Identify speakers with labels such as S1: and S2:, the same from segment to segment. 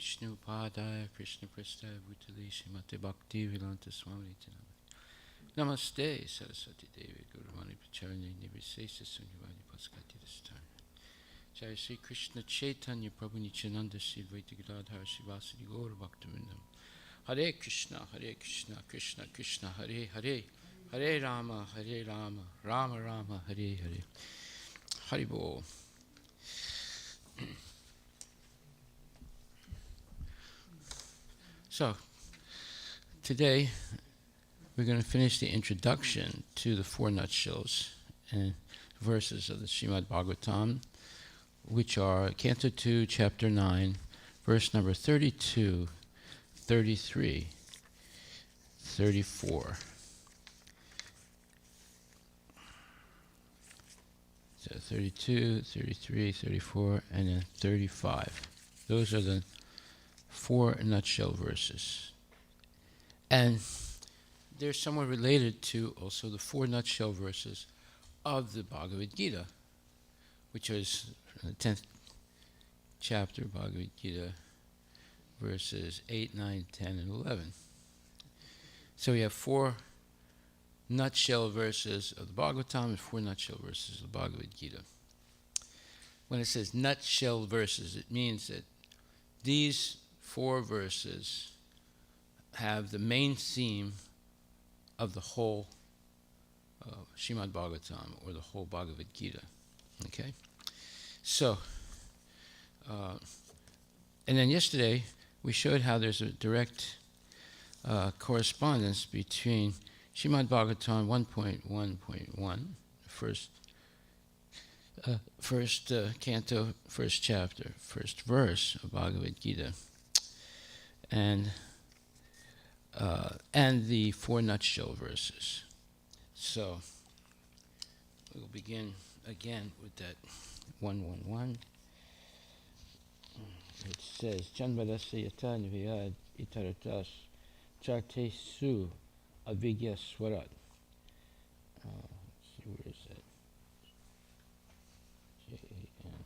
S1: Vishnu Padaya Krishna Prastaya Bhutale Srimate Bhakti Vedanta Swami Namaste Saraswati Devi Guruvani Pacharani Nivrisesa Sunyavadi Paskati Dastani Jai Sri Krishna Chaitanya Prabhu Nityananda Sri Advaita Gadadhara Srivasadi Gaura Bhaktivinoda Hare Krishna Krishna Krishna Hare Hare Hare Rama Rama Rama Hare Hare Haribol. So, today we're going to finish the introduction to the four nutshells and verses of the Srimad Bhagavatam, which are Canto 2, Chapter 9, verse number 32, 33, 34. So 32, 33, 34, and then 35. Those are the four nutshell verses. And they're somewhat related to also the four nutshell verses of the Bhagavad Gita, which is the 10th chapter of Bhagavad Gita, verses 8, 9, 10, and 11. So we have four nutshell verses of the Bhagavatam and four nutshell verses of the Bhagavad Gita. When it says nutshell verses, it means that these four verses have the main theme of the whole Srimad Bhagavatam, or the whole Bhagavad Gita. Okay? So, and then yesterday we showed how there's a direct correspondence between Srimad Bhagavatam 1.1.1, first canto, first chapter, first verse of Bhagavad Gita, and the four nutshell verses. So we'll begin again with that 1.1.1. It says, Janmadasya yata nivayad itaratas charte su avigya swarat. Let's see, where is that? J-A-N.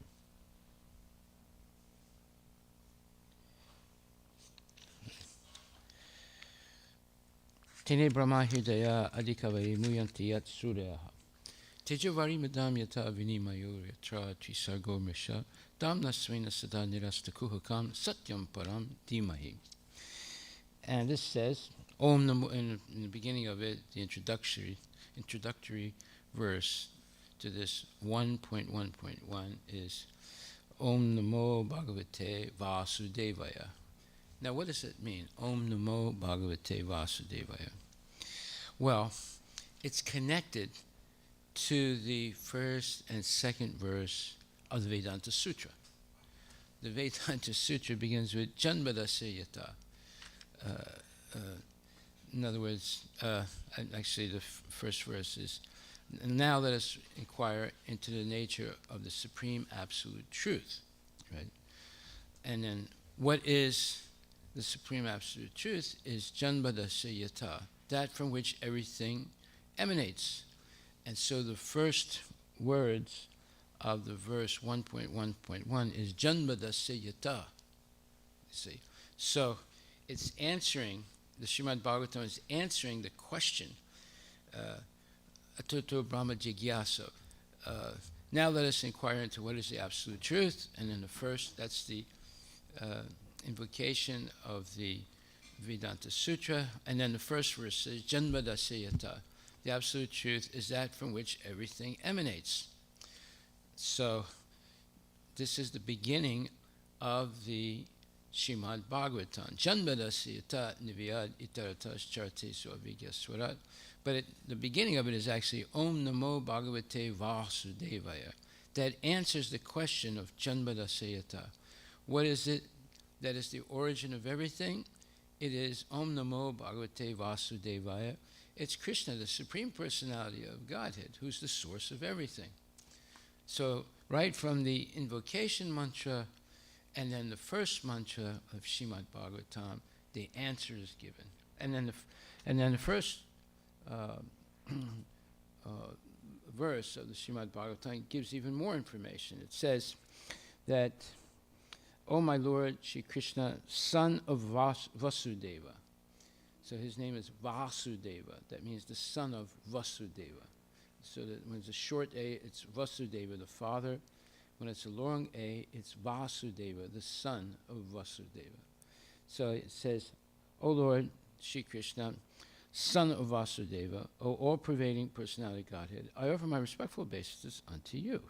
S1: Tene brahma hridaya adhikavaye muyanti yat suryaha. Tejavari madam yata vinimayor yatra trisargo mrisha damna svena sada nirastakuhakam satyam param dimahi. And this says, Om Namo, in the beginning of it, the introductory verse to this 1.1.1 is Om Namo Bhagavate Vasudevaya. Now, what does it mean? Om Namo Bhagavate Vasudevaya. Well, it's connected to the first and second verse of the Vedanta Sutra. The Vedanta Sutra begins with Janmadasya yata. In other words, actually the first verse is, now let us inquire into the nature of the supreme absolute truth, right? And then what is the supreme absolute truth is Janmadasya yata, that from which everything emanates. And so the first words of the verse 1.1.1 is Janmadasya yata. See? So it's answering, the Srimad Bhagavatam is answering the question, Atoto Brahma Jigyasa. Now let us inquire into what is the absolute truth. And then the first, that's the invocation of the Vedanta Sutra. And then the first verse says, Janmadasya yata. The absolute truth is that from which everything emanates. So this is the beginning of the Srimad Bhagavatam. Janmadasya yata nivayad itaratas charte su avigya swarat. But the beginning of it is actually Om Namo Bhagavate Vasudevaya. That answers the question of Janmadasya yata. What is it that is the origin of everything? It is Om Namo Bhagavate Vasudevaya. It's Krishna, the Supreme Personality of Godhead, who's the source of everything. So right from the invocation mantra and then the first mantra of Srimad Bhagavatam, the answer is given. And then the first verse of the Srimad Bhagavatam gives even more information. It says that O my Lord Shri Krishna, son of Vasudeva. So his name is Vasudeva. That means the son of Vasudeva. So that when it's a short A, it's Vasudeva, the father. When it's a long A, it's Vasudeva, the son of Vasudeva. So it says, O Lord Shri Krishna, son of Vasudeva, O all-pervading personality Godhead, I offer my respectful obeisances unto you.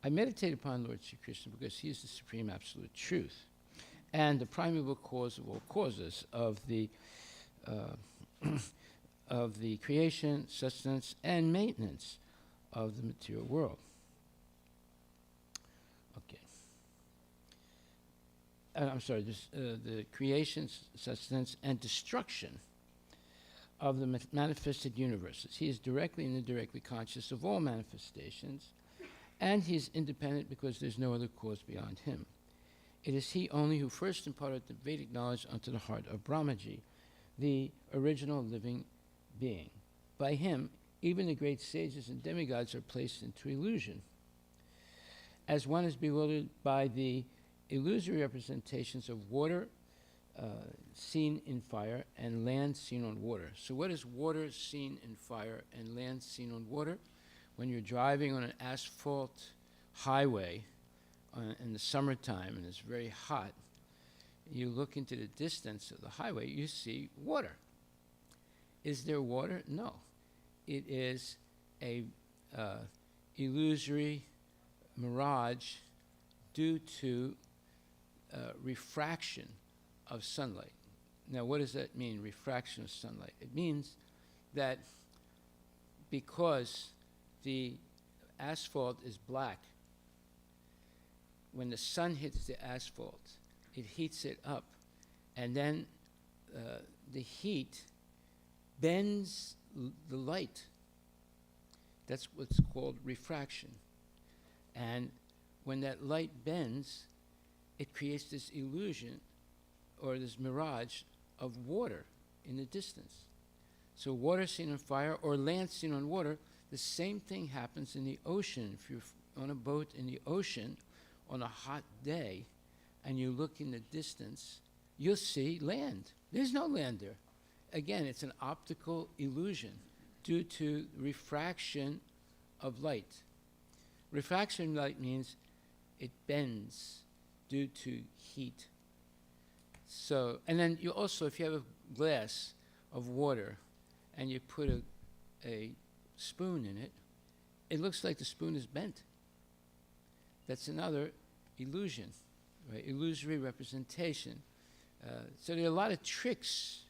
S1: I meditate upon Lord Shri Krishna because he is the supreme absolute truth and the primeval cause of all causes of the creation, sustenance, and maintenance of the material world. Okay. I'm sorry, the creation, sustenance, and destruction of the manifested universes. He is directly and indirectly conscious of all manifestations, and he is independent because there's no other cause beyond him. It is he only who first imparted the Vedic knowledge unto the heart of Brahmaji, the original living being. By him, even the great sages and demigods are placed into illusion, as one is bewildered by the illusory representations of water seen in fire and land seen on water. So what is water seen in fire and land seen on water? When you're driving on an asphalt highway in the summertime and it's very hot, you look into the distance of the highway, you see water. Is there water? No. It is a illusory mirage due to refraction of sunlight. Now, what does that mean, refraction of sunlight? It means that because the asphalt is black, when the sun hits the asphalt, it heats it up, and then the heat bends the light. That's what's called refraction. And when that light bends, it creates this illusion or this mirage of water in the distance. So water seen on fire or land seen on water, the same thing happens in the ocean. If you're on a boat in the ocean on a hot day and you look in the distance, you'll see land. There's no land there. Again, it's an optical illusion due to refraction of light. Refraction of light means it bends due to heat. So, and then you also, if you have a glass of water and you put a spoon in it, it looks like the spoon is bent. That's another illusion, right? Illusory representation. So there are a lot of tricks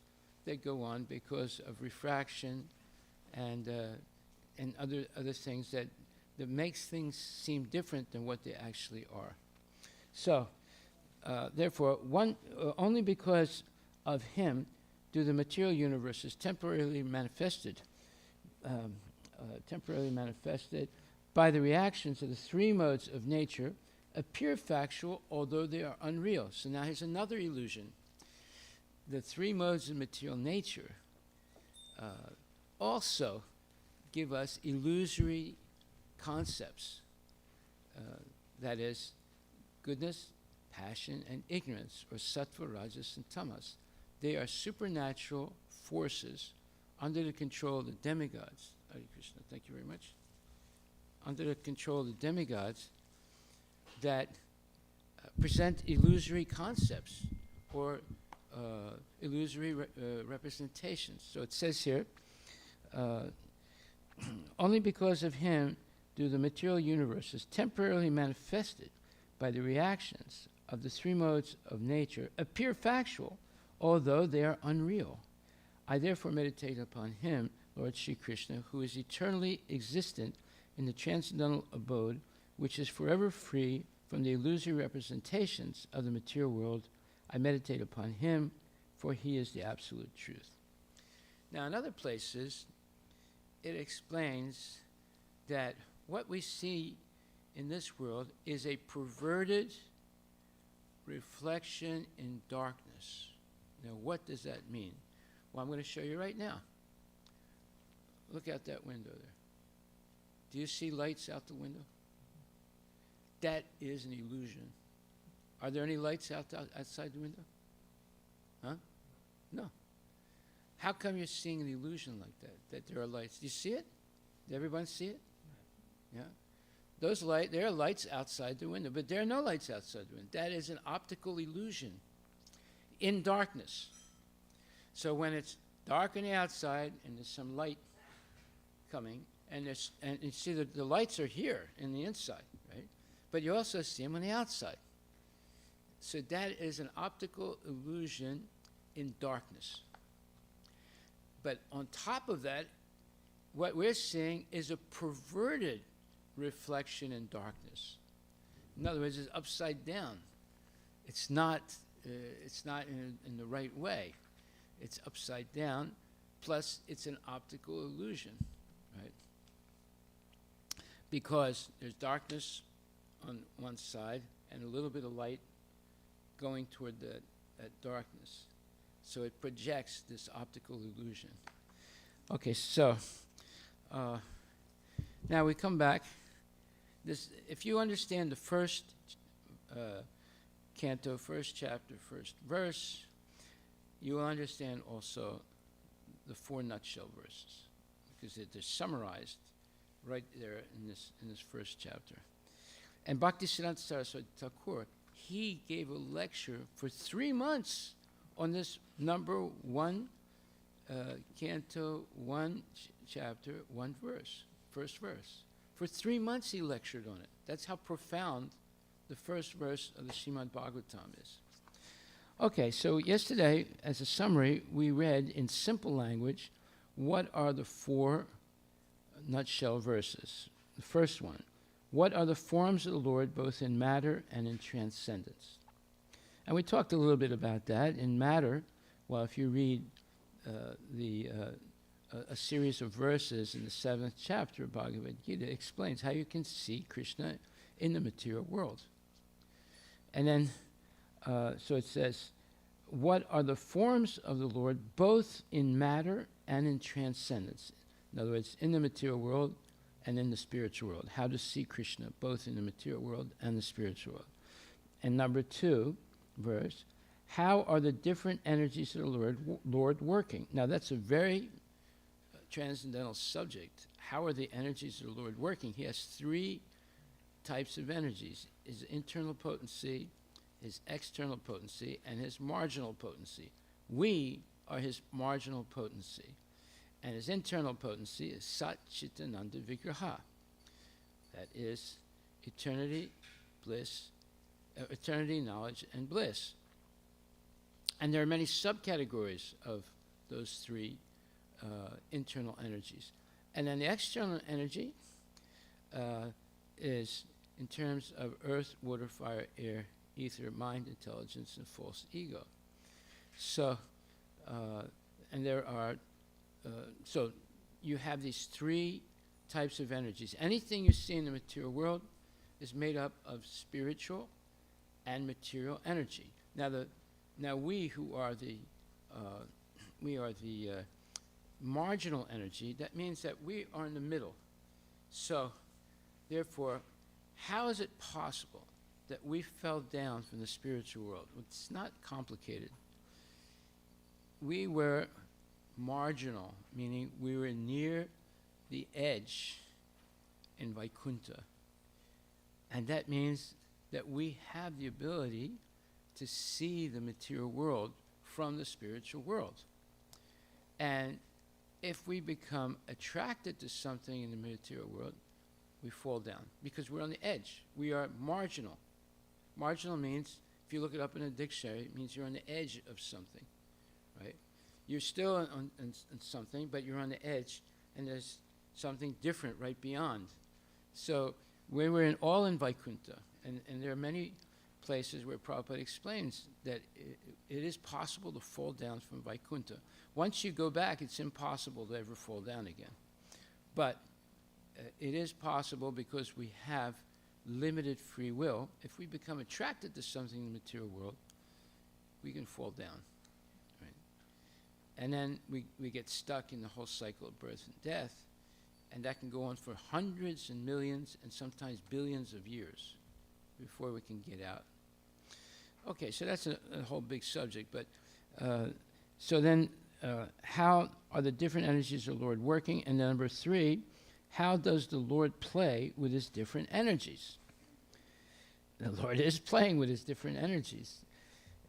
S1: that go on because of refraction and other things that makes things seem different than what they actually are. So, therefore, only because of him do the material universes temporarily manifested by the reactions of the three modes of nature appear factual, although they are unreal. So now here's another illusion. The three modes of material nature also give us illusory concepts. That is, goodness, passion, and ignorance, or sattva, rajas, and tamas. They are supernatural forces under the control of the demigods. Hare Krishna, thank you very much. Under the control of the demigods that present illusory concepts or illusory representations. So it says here, only because of him do the material universes temporarily manifested by the reactions of the three modes of nature appear factual, although they are unreal. I therefore meditate upon him, Lord Shri Krishna, who is eternally existent in the transcendental abode, which is forever free from the illusory representations of the material world. I meditate upon him, for he is the absolute truth. Now, in other places, it explains that what we see in this world is a perverted reflection in darkness. Now, what does that mean? Well, I'm going to show you right now. Look out that window there. Do you see lights out the window? That is an illusion. Are there any lights outside the window? Huh? No. How come you're seeing an illusion like that there are lights? Do you see it? Does everyone see it? Yeah. There are lights outside the window, but there are no lights outside the window. That is an optical illusion in darkness. So when it's dark on the outside and there's some light coming, and you see the lights are here in the inside, right? But you also see them on the outside. So that is an optical illusion in darkness. But on top of that, what we're seeing is a perverted reflection in darkness. In other words, it's upside down. It's not in the right way. It's upside down, plus it's an optical illusion, right? Because there's darkness on one side and a little bit of light going toward that darkness. So it projects this optical illusion. Okay, so now we come back. If you understand the first canto, first chapter, first verse, you will understand also the 4 nutshell verses, because they're summarized right there in this first chapter. And Bhaktisiddhanta Saraswati Thakur, he gave a lecture for 3 months on this number 1 canto, 1 chapter, 1 verse, first verse. For 3 months he lectured on it. That's how profound the first verse of the Srimad Bhagavatam is. Okay, so yesterday, as a summary, we read in simple language what are the 4 nutshell verses. The first one, what are the forms of the Lord both in matter and in transcendence? And we talked a little bit about that. In matter, well, if you read a series of verses in the 7th chapter of Bhagavad Gita, it explains how you can see Krishna in the material world. And then, so it says, what are the forms of the Lord both in matter and in transcendence? In other words, in the material world and in the spiritual world. How to see Krishna both in the material world and the spiritual world. And number 2 verse, how are the different energies of the Lord working? Now that's a very transcendental subject. How are the energies of the Lord working? He has 3 types of energies: his internal potency, his external potency, and his marginal potency. We are his marginal potency. And his internal potency is Sat Chitananda Vigraha. That is eternity, bliss, eternity, knowledge, and bliss. And there are many subcategories of those 3 internal energies. And then the external energy is in terms of earth, water, fire, air, ether, mind, intelligence, and false ego. So, and there are, so you have these 3 types of energies. Anything you see in the material world is made up of spiritual and material energy. Now we who are the marginal energy, that means that we are in the middle. So, therefore, how is it possible that we fell down from the spiritual world? It's not complicated. We were marginal, meaning we were near the edge in Vaikuntha. And that means that we have the ability to see the material world from the spiritual world. And if we become attracted to something in the material world, we fall down because we're on the edge. We are marginal. Marginal means, if you look it up in a dictionary, it means you're on the edge of something, right? You're still on something, but you're on the edge, and there's something different right beyond. So we were all in Vaikuntha, and there are many places where Prabhupada explains that it is possible to fall down from Vaikuntha. Once you go back, it's impossible to ever fall down again. But it is possible because we have limited free will. If we become attracted to something in the material world, we can fall down. Right? And then we get stuck in the whole cycle of birth and death, and that can go on for hundreds and millions and sometimes billions of years before we can get out. Okay, so that's a whole big subject, but so then how are the different energies of the Lord working? And then number 3, how does the Lord play with his different energies? The Lord is playing with his different energies.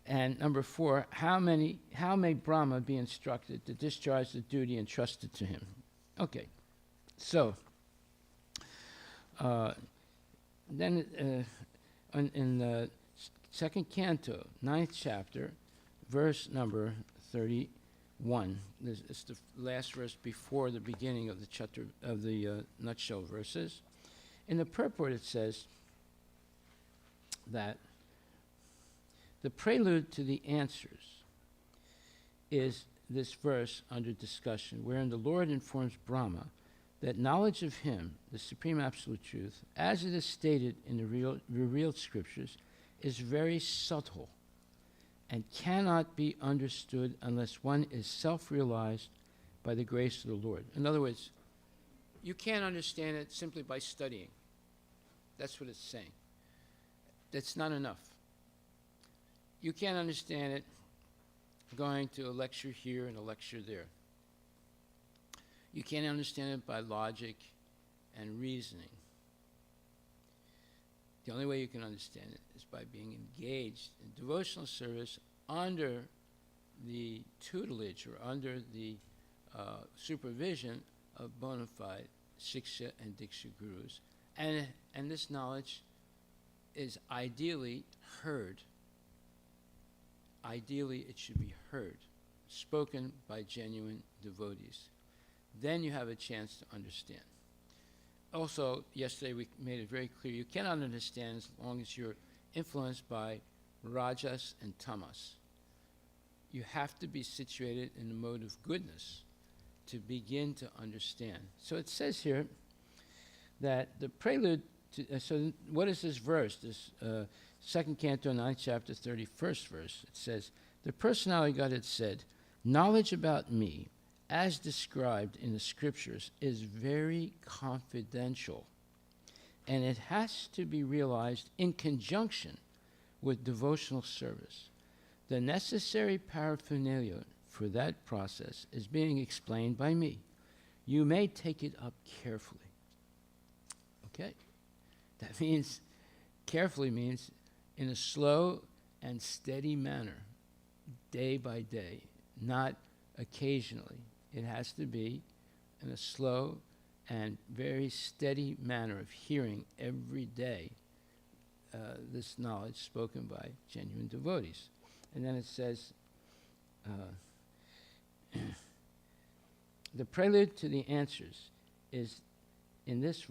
S1: And number 4, how may Brahma be instructed to discharge the duty entrusted to him? Okay, so then in the second canto, 9th chapter, verse number 31. It's the last verse before the beginning of the chapter of the nutshell verses. In the purport, it says that the prelude to the answers is this verse under discussion, wherein the Lord informs Brahma that knowledge of him, the supreme absolute truth, as it is stated in the revealed scriptures, is very subtle and cannot be understood unless one is self-realized by the grace of the Lord. In other words, you can't understand it simply by studying. That's what it's saying. That's not enough. You can't understand it going to a lecture here and a lecture there. You can't understand it by logic and reasoning. The only way you can understand it is by being engaged in devotional service under the tutelage or under the supervision of bona fide Shiksha and Diksha gurus. And this knowledge is ideally heard. Ideally, it should be heard, spoken by genuine devotees. Then you have a chance to understand. Also, yesterday we made it very clear, you cannot understand as long as you're influenced by rajas and tamas. You have to be situated in the mode of goodness to begin to understand. So it says here that the prelude to, so what is this verse, this second canto, 9th chapter, 31st verse? It says, the personality God had said, knowledge about me, as described in the scriptures, is very confidential, and it has to be realized in conjunction with devotional service. The necessary paraphernalia for that process is being explained by me. You may take it up carefully. Okay? That means, carefully means in a slow and steady manner, day by day, not occasionally. It has to be in a slow and very steady manner of hearing every day this knowledge spoken by genuine devotees. And then it says, the prelude to the answers is in this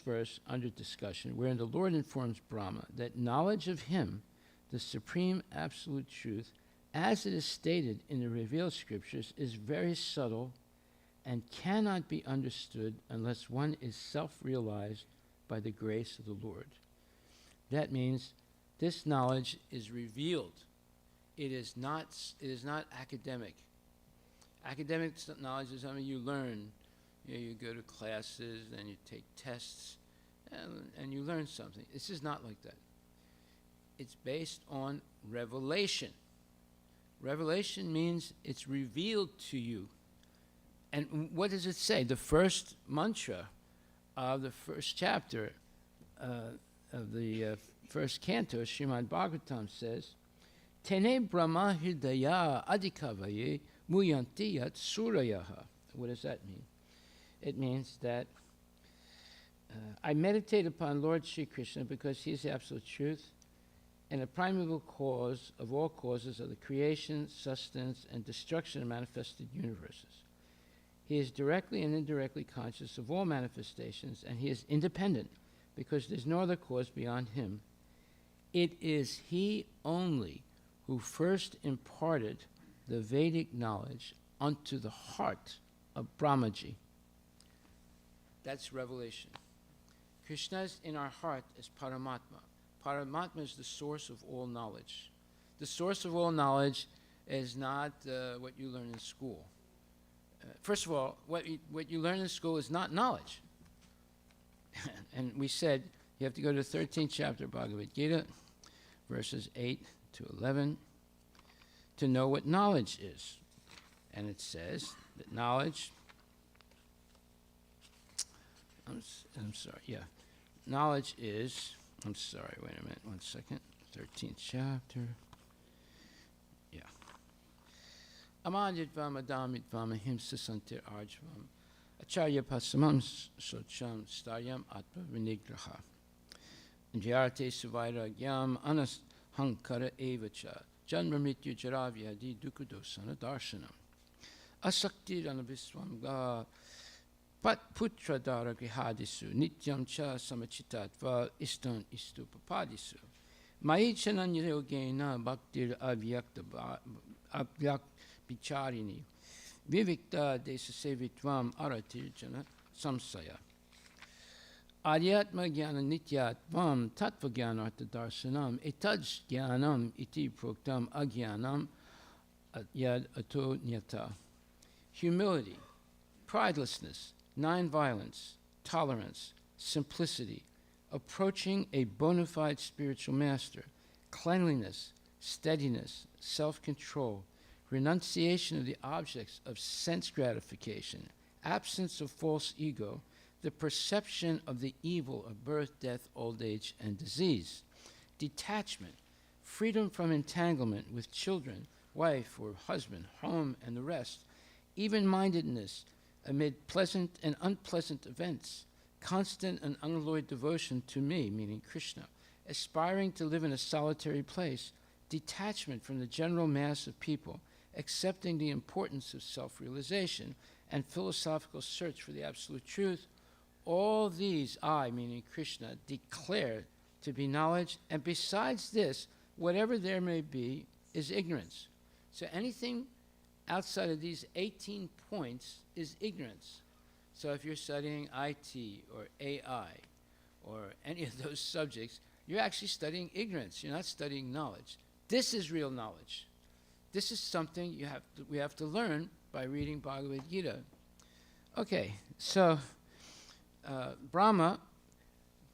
S1: verse under discussion, wherein the Lord informs Brahma that knowledge of him, the supreme absolute truth, as it is stated in the revealed scriptures, is very subtle and cannot be understood unless one is self-realized by the grace of the Lord. That means this knowledge is revealed. It is not academic. Academic knowledge is something you learn. You go to classes and you take tests and you learn something. This is not like that. It's based on revelation. Revelation means it's revealed to you. And what does it say? The first mantra of the first chapter of the first canto, Srimad Bhagavatam, says, Tene Brahma Hridaya Adhikavaye Muyanti Yat Surayaha. What does that mean? It means that I meditate upon Lord Sri Krishna because he is the absolute truth and the primeval cause of all causes of the creation, sustenance, and destruction of manifested universes. He is directly and indirectly conscious of all manifestations, and he is independent because there's no other cause beyond him. It is he only who first imparted the Vedic knowledge unto the heart of Brahmaji. That's revelation. Krishna is in our heart as Paramatma. Paramatma is the source of all knowledge. The source of all knowledge is not what you learn in school. First of all, what you learn in school is not knowledge. And we said you have to go to the 13th chapter of Bhagavad Gita, verses 8 to 11, to know what knowledge is. And it says that knowledge, knowledge is, wait a minute, 1 second, 13th chapter. Yeah. Amaditvam adamitvam ahimsa santir arjvam acharya pasamam socham staryam atma vinigraha jyarte suvairagyam anas hankara evacha janma mrityu jaravyadi dukudosana darshanam asakti ranaviswam ga pat putra dara grihadisu nityam cha samachitatva istan istupapadisu maichanan yogena bhaktir avyak bicharini vivikta desasevitvam aratirjana samsaya adyatma jnana nityatvam tattva jnanartha darsanam etaj jnanam iti proktam ajnanam yad ato nyata. Humility, pridelessness, non-violence, tolerance, simplicity, approaching a bona fide spiritual master, cleanliness, steadiness, self-control, renunciation of the objects of sense gratification, absence of false ego, the perception of the evil of birth, death, old age, and disease, detachment, freedom from entanglement with children, wife or husband, home, and the rest, even-mindedness amid pleasant and unpleasant events, constant and unalloyed devotion to me, meaning Krishna, aspiring to live in a solitary place, detachment from the general mass of people, accepting the importance of self-realization and philosophical search for the absolute truth, all these I, meaning Krishna, declare to be knowledge, and besides this, whatever there may be is ignorance. So anything outside of these 18 points is ignorance. So if you're studying IT or AI or any of those subjects, you're actually studying ignorance. You're not studying knowledge. This is real knowledge. This is something we have to learn by reading Bhagavad Gita. Okay, so Brahma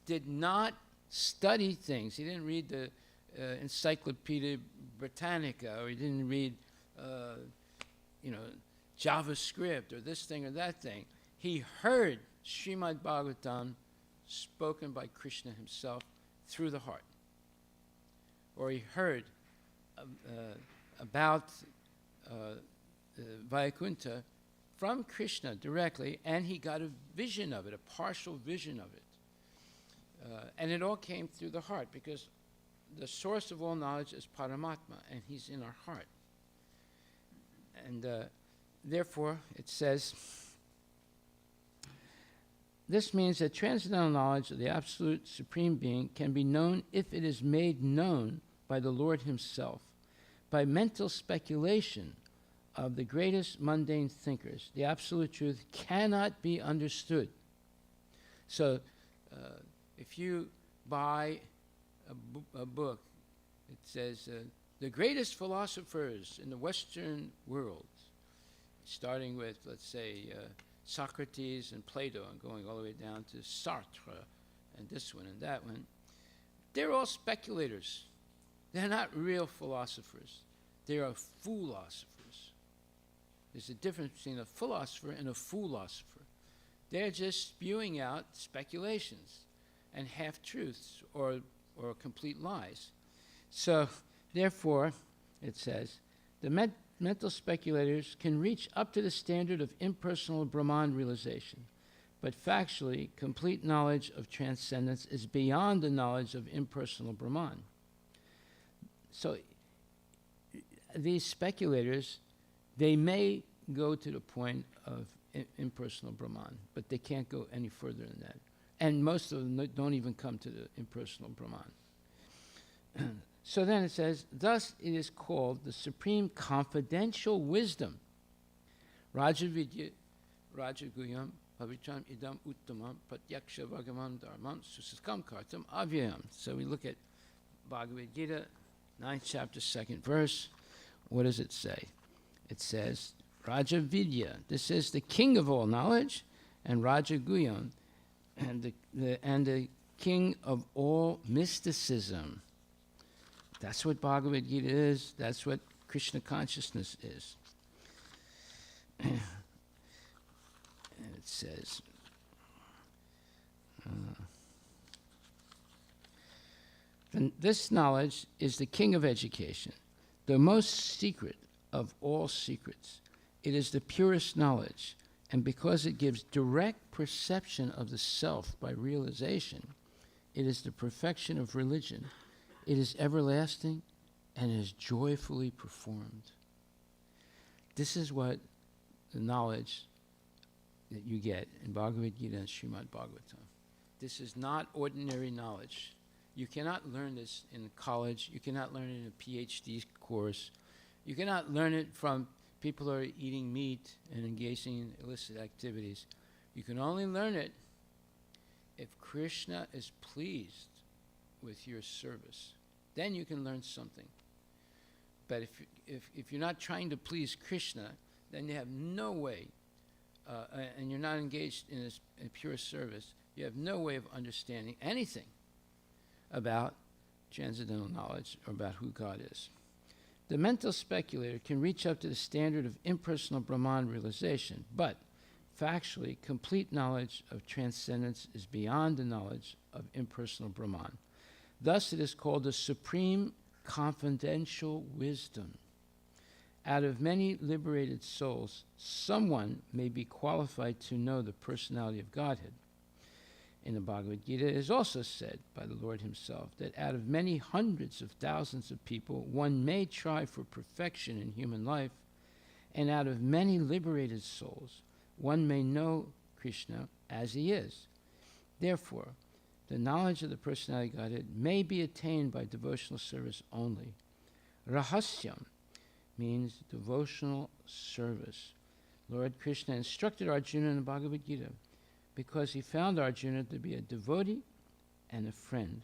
S1: did not study things. He didn't read the Encyclopedia Britannica, or he didn't read, JavaScript or this thing or that thing. He heard Srimad Bhagavatam spoken by Krishna himself through the heart. Or he heard about Vaikuntha from Krishna directly, and he got a vision of it, a partial vision of it. And it all came through the heart, because the source of all knowledge is Paramatma, and he's in our heart. And therefore, it says, this means that transcendental knowledge of the absolute supreme being can be known if it is made known by the Lord himself. By mental speculation of the greatest mundane thinkers, the absolute truth cannot be understood. So, if you buy a book, it says, the greatest philosophers in the Western world, starting with, let's say, Socrates and Plato, and going all the way down to Sartre, and this one and that one, they're all speculators. They're not real philosophers. They are foolosophers. There's a difference between a philosopher and a foolosopher. They're just spewing out speculations and half-truths or complete lies. So, therefore, it says, the mental speculators can reach up to the standard of impersonal Brahman realization, but factually, complete knowledge of transcendence is beyond the knowledge of impersonal Brahman. So, these speculators, they may go to the point of impersonal Brahman, but they can't go any further than that. And most of them don't even come to the impersonal Brahman. So then it says, thus it is called the supreme confidential wisdom. Raja Vidya, Raja Guyam, Pavicham Idam Uttamam, Pratyaksha Bhagavan Dharmam, Susaskam Kartam Avyayam. So we look at Bhagavad Gita, 9th chapter, 2nd verse. What does it say? It says, Raja Vidya, this is the king of all knowledge, and Raja Guyam, and the king of all mysticism. That's what Bhagavad Gita is. That's what Krishna consciousness is. And it says, this knowledge is the king of education, the most secret of all secrets. It is the purest knowledge, and because it gives direct perception of the self by realization, it is the perfection of religion. It is everlasting and is joyfully performed. This is what the knowledge that you get in Bhagavad Gita and Srimad Bhagavatam. This is not ordinary knowledge. You cannot learn this in college. You cannot learn it in a PhD course. You cannot learn it from people who are eating meat and engaging in illicit activities. You can only learn it if Krishna is pleased with your service. Then you can learn something. But if you're not trying to please Krishna, then you have no way, and you're not engaged in a pure service, you have no way of understanding anything about transcendental knowledge or about who God is. The mental speculator can reach up to the standard of impersonal Brahman realization, but factually, complete knowledge of transcendence is beyond the knowledge of impersonal Brahman. Thus, it is called the supreme confidential wisdom. Out of many liberated souls, someone may be qualified to know the personality of Godhead. In the Bhagavad Gita, it is also said by the Lord himself that out of many hundreds of thousands of people, one may try for perfection in human life, and out of many liberated souls, one may know Krishna as he is. Therefore, the knowledge of the personality of Godhead may be attained by devotional service only. Rahasyam means devotional service. Lord Krishna instructed Arjuna in the Bhagavad Gita because he found Arjuna to be a devotee and a friend.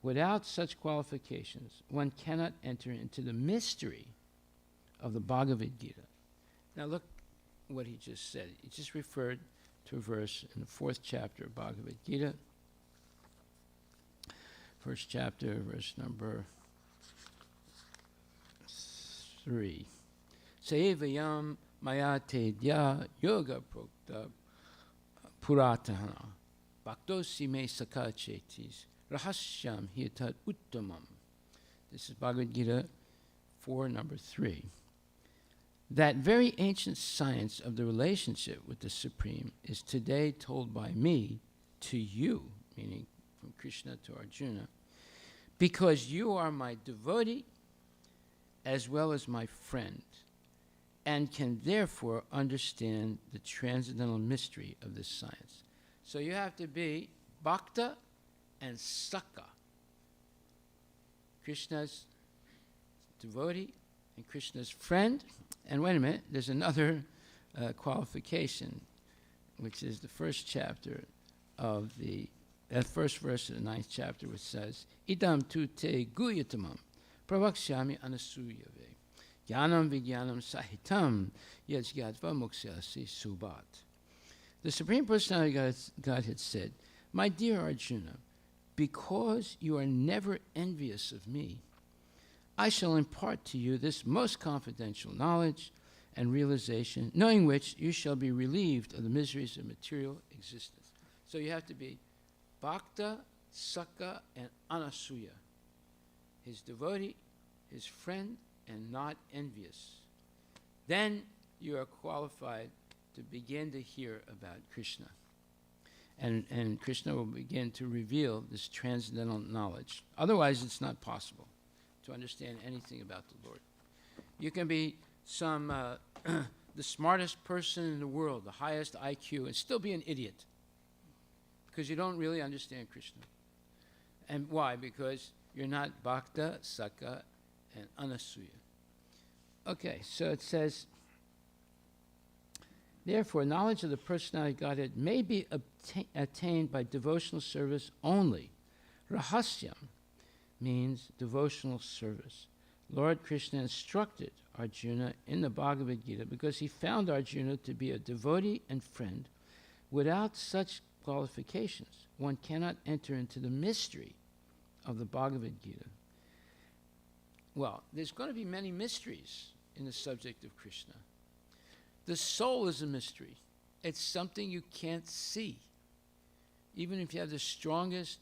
S1: Without such qualifications, one cannot enter into the mystery of the Bhagavad Gita. Now look what he just said. He just referred to a verse in the 4th chapter of Bhagavad Gita. 1st chapter, verse number 3. Sevayam mayate dya yoga prokta puratana bhaktosi me sakachetis rahasyam hitat uttamam. This is Bhagavad Gita 4, number 3. That very ancient science of the relationship with the Supreme is today told by me to you, meaning from Krishna to Arjuna, because you are my devotee as well as my friend, and can therefore understand the transcendental mystery of this science. So you have to be Bhakta and Saka, Krishna's devotee and Krishna's friend. And wait a minute, there's another qualification, which is the 1st chapter of that first verse of the 9th chapter, which says, Idam tu te guyatamam pravakshami anasuyave jnanam vijnanam sahitam yajgatva muksyasi subat. The Supreme Personality of Godhead said, my dear Arjuna, because you are never envious of me, I shall impart to you this most confidential knowledge and realization, knowing which you shall be relieved of the miseries of material existence. So you have to be Bhakta, Saka, and Anasuya, his devotee, his friend, and not envious. Then you are qualified to begin to hear about Krishna. And Krishna will begin to reveal this transcendental knowledge. Otherwise, it's not possible to understand anything about the Lord. You can be the smartest person in the world, the highest IQ, and still be an idiot because you don't really understand Krishna. And why? Because you're not Bhakta, Saka, and Anasuya. Okay, so it says, therefore, knowledge of the personality of Godhead may be attained by devotional service only. Rahasyam means devotional service. Lord Krishna instructed Arjuna in the Bhagavad Gita because he found Arjuna to be a devotee and friend. Without such qualifications, one cannot enter into the mystery of the Bhagavad Gita. well, there's going to be many mysteries in the subject of Krishna. The soul is a mystery. It's something you can't see. Even if you have the strongest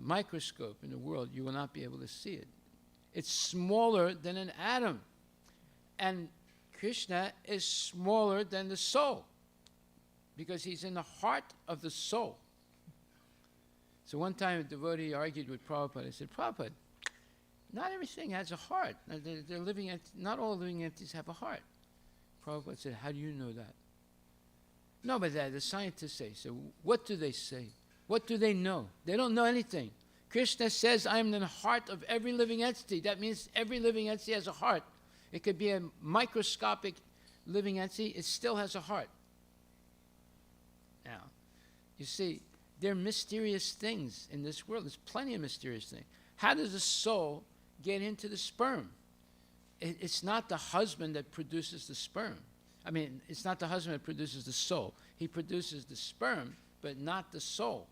S1: microscope in the world, you will not be able to see it. It's smaller than an atom. And Krishna is smaller than the soul because he's in the heart of the soul. So one time a devotee argued with Prabhupada. I said, Prabhupada, not everything has a heart. Not all living entities have a heart. Prabhupada said, how do you know that? No, but the scientists say. So what do they say? What do they know? They don't know anything. Krishna says, I'm in the heart of every living entity. That means every living entity has a heart. It could be a microscopic living entity. It still has a heart. Now, you see, there are mysterious things in this world. There's plenty of mysterious things. How does the soul get into the sperm? It's not the husband that produces the sperm. I mean, it's not the husband that produces the soul. He produces the sperm, but not the soul.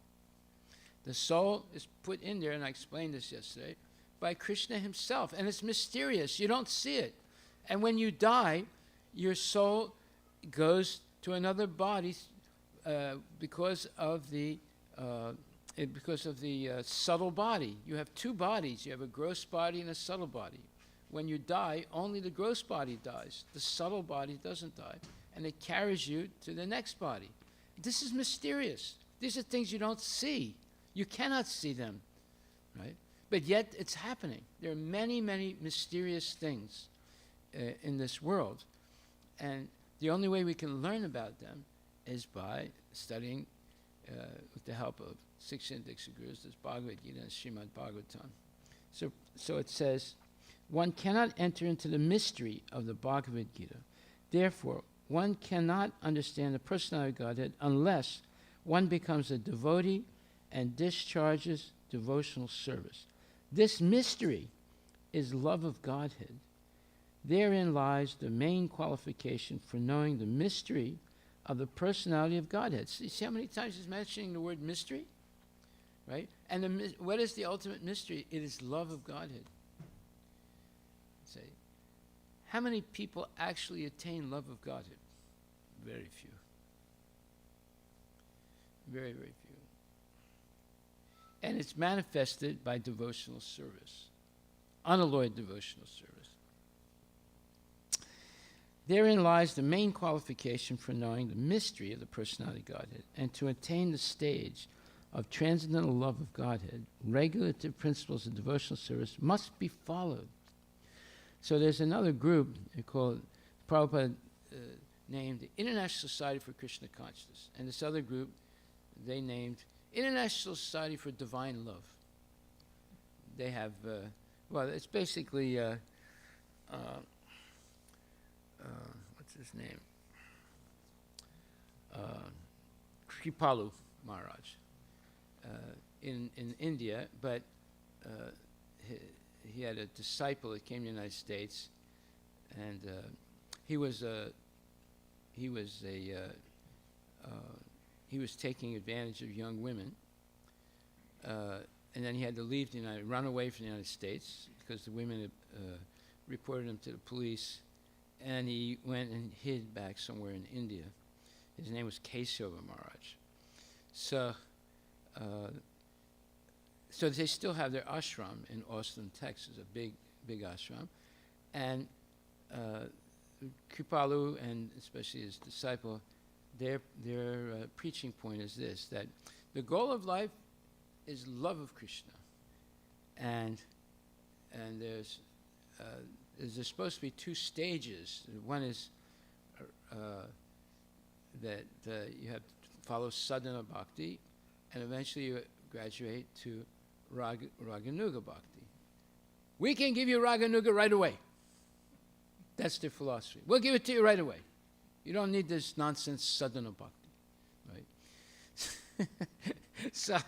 S1: The soul is put in there, and I explained this yesterday, by Krishna himself. And it's mysterious. You don't see it. And when you die, your soul goes to another body because of the subtle body. You have two bodies. You have a gross body and a subtle body. When you die, only the gross body dies. The subtle body doesn't die. And it carries you to the next body. This is mysterious. These are things you don't see. You cannot see them, right? But yet it's happening. There are many, many mysterious things in this world. And the only way we can learn about them is by studying with the help of 6 Indic Gurus, this Bhagavad Gita and Srimad Bhagavatam. So it says, one cannot enter into the mystery of the Bhagavad Gita. Therefore, one cannot understand the personality of Godhead unless one becomes a devotee and discharges devotional service. This mystery is love of Godhead. Therein lies the main qualification for knowing the mystery of the personality of Godhead. See how many times he's mentioning the word mystery? Right? And what is the ultimate mystery? It is love of Godhead. Say, how many people actually attain love of Godhead? Very few. Very, very few. And it's manifested by devotional service, unalloyed devotional service. Therein lies the main qualification for knowing the mystery of the personality of Godhead. And to attain the stage of transcendental love of Godhead, regulative principles of devotional service must be followed. So there's another group called, Prabhupada named the International Society for Krishna Consciousness. And this other group they named International Society for Divine Love. They have, it's basically, what's his name? Kripalu Maharaj in India, but he had a disciple that came to the United States, and he was taking advantage of young women, and then he had to leave run away from the United States because the women had reported him to the police, and he went and hid back somewhere in India. His name was Catuh Maharaj. So they still have their ashram in Austin, Texas, a big ashram. And Kripalu, and especially his disciple, their preaching point is this, that the goal of life is love of Krishna. And there's supposed to be two stages. One is that you have to follow sadhana bhakti, and eventually you graduate to Raganuga Bhakti. We can give you Raganuga right away. That's their philosophy. We'll give it to you right away. You don't need this nonsense sadhana bhakti, right? So,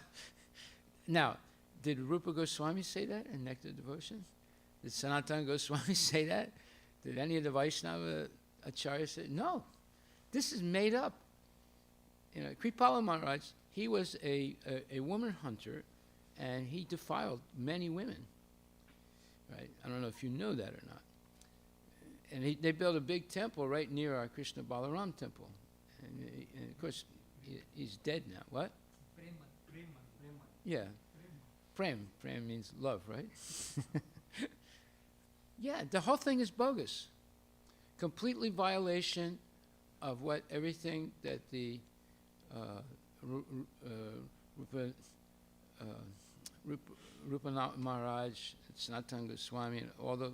S1: now, did Rupa Goswami say that in Nectar Devotion? Did Sanatana Goswami say that? Did any of the Vaishnava Acharyas say? No. This is made up. Kripalu Maharaj, he was a woman hunter, and he defiled many women. right? I don't know if you know that or not. And they built a big temple right near our Krishna Balaram temple. And of course, he's dead now. What?
S2: Prema.
S1: Yeah. Prem. Prem means love, right? Yeah, the whole thing is bogus. Completely violation of what everything that the Rupa Maharaj, Sanatana Goswami, and all the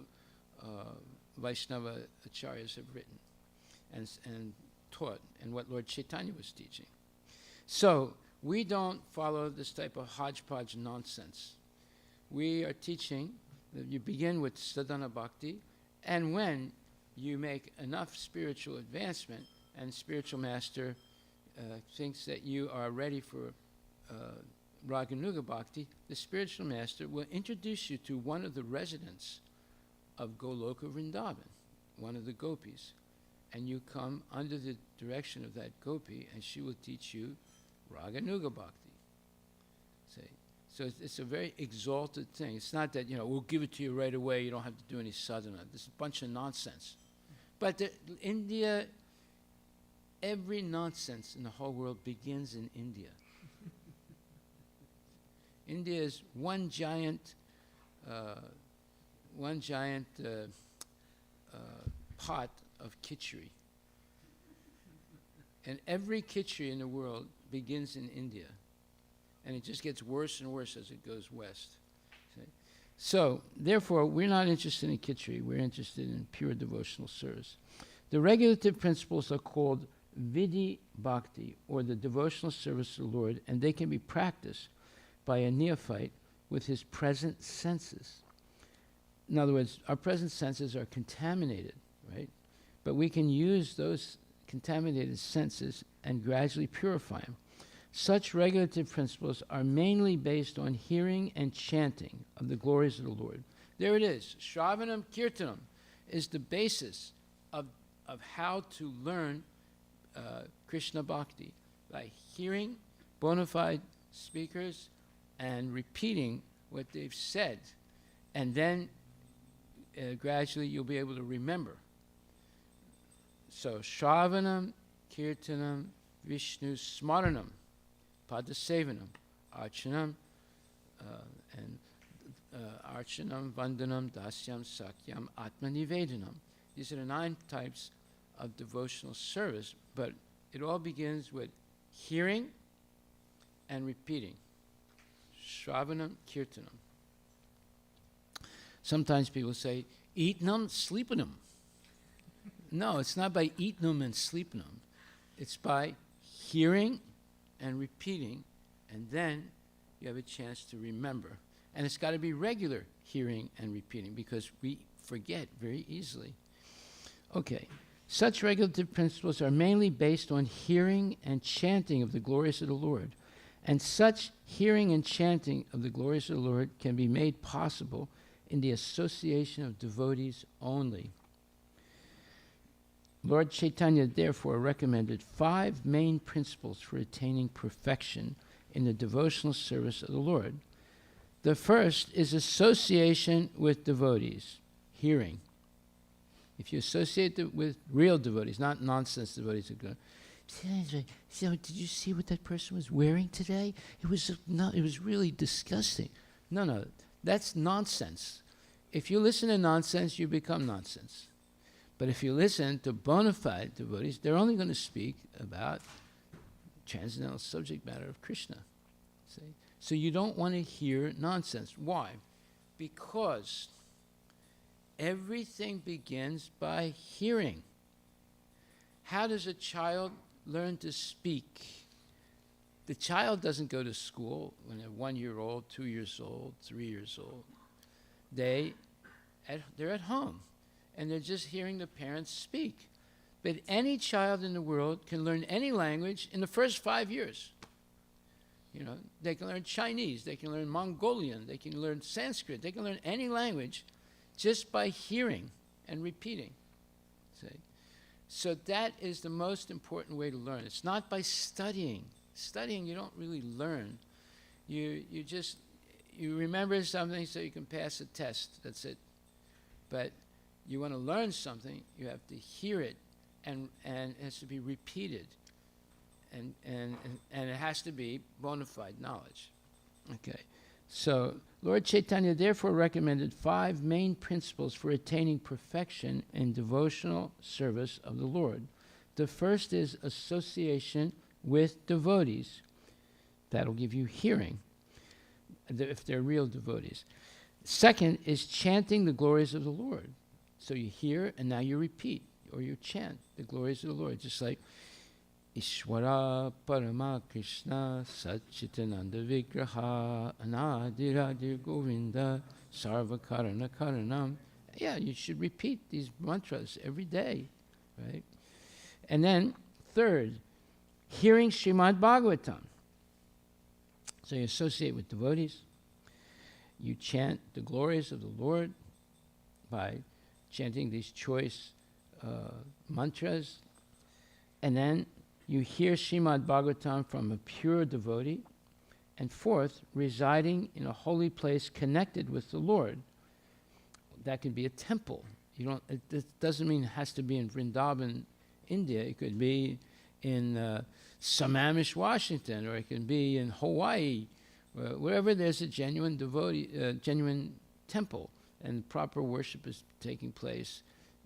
S1: Vaishnava acharyas have written and taught, and what Lord Chaitanya was teaching. So we don't follow this type of hodgepodge nonsense. We are teaching that you begin with sadhana bhakti, and when you make enough spiritual advancement and spiritual master thinks that you are ready for Raganuga Bhakti, the spiritual master will introduce you to one of the residents of Goloka Vrindavan, one of the gopis, and you come under the direction of that gopi, and she will teach you Raganuga Bhakti. See? So it's a very exalted thing. It's not that, we'll give it to you right away, you don't have to do any sadhana. This is a bunch of nonsense. But India, every nonsense in the whole world begins in India. India is one giant pot of khichdi. And every khichdi in the world begins in India. And it just gets worse and worse as it goes west. See? So, therefore, we're not interested in khichdi. We're interested in pure devotional service. The regulative principles are called vidhi bhakti, or the devotional service to the Lord, and they can be practiced by a neophyte with his present senses. In other words, our present senses are contaminated, right? But we can use those contaminated senses and gradually purify them. Such regulative principles are mainly based on hearing and chanting of the glories of the Lord. There it is. Shravanam Kirtanam is the basis of how to learn Krishna Bhakti, by hearing bona fide speakers and repeating what they've said. And then gradually you'll be able to remember. So, Shravanam, Kirtanam, Vishnu Smaranam, Padasevanam, Archanam, Archanam, Vandanam, Dasyam, Sakyam, Atmanivedanam. These are the 9 types of devotional service, but it all begins with hearing and repeating. Shravanam, Kirtanam. Sometimes people say, eatinum, sleepinum. No, it's not by eatinum and sleepinum. It's by hearing and repeating, and then you have a chance to remember. And it's got to be regular hearing and repeating, because we forget very easily. Okay, such regulative principles are mainly based on hearing and chanting of the glories of the Lord. And such hearing and chanting of the glories of the Lord can be made possible in the association of devotees only. Lord Chaitanya therefore recommended 5 main principles for attaining perfection in the devotional service of the Lord. The first is association with devotees, hearing. If you associate with real devotees, not nonsense devotees that go, did you see what that person was wearing today? It was really disgusting. No, that's nonsense. If you listen to nonsense, you become nonsense. But if you listen to bona fide devotees, they're only going to speak about transcendental subject matter of Krishna. See? So you don't want to hear nonsense. Why? Because everything begins by hearing. How does a child learn to speak? The child doesn't go to school when they're 1 year old, 2 years old, 3 years old. They're at home, and they're just hearing the parents speak. But any child in the world can learn any language in the first 5 years. They can learn Chinese, they can learn Mongolian, they can learn Sanskrit, they can learn any language just by hearing and repeating. See? So that is the most important way to learn. It's not by studying. Studying, you don't really learn. You remember something so you can pass a test. That's it. But you want to learn something, you have to hear it, and it has to be repeated, and it has to be bona fide knowledge. Okay, so Lord Chaitanya therefore recommended 5 main principles for attaining perfection in devotional service of the Lord. The first is association with devotees. That'll give you hearing, if they're real devotees. Second is chanting the glories of the Lord. So you hear, and now you repeat, or you chant the glories of the Lord, just like Ishwara Parama Krishna Satchitananda Vigraha Anadiradir Govinda Sarva Karana Karanam. Yeah, you should repeat these mantras every day, right? And then, third, hearing Srimad Bhagavatam. So you associate with devotees. You chant the glories of the Lord by chanting these choice mantras. And then you hear Srimad Bhagavatam from a pure devotee. And fourth, residing in a holy place connected with the Lord. That could be a temple. It doesn't mean it has to be in Vrindavan, India. It could be in Sammamish, Washington, or it can be in Hawaii, wherever there's a genuine devotee, genuine temple, and proper worship is taking place,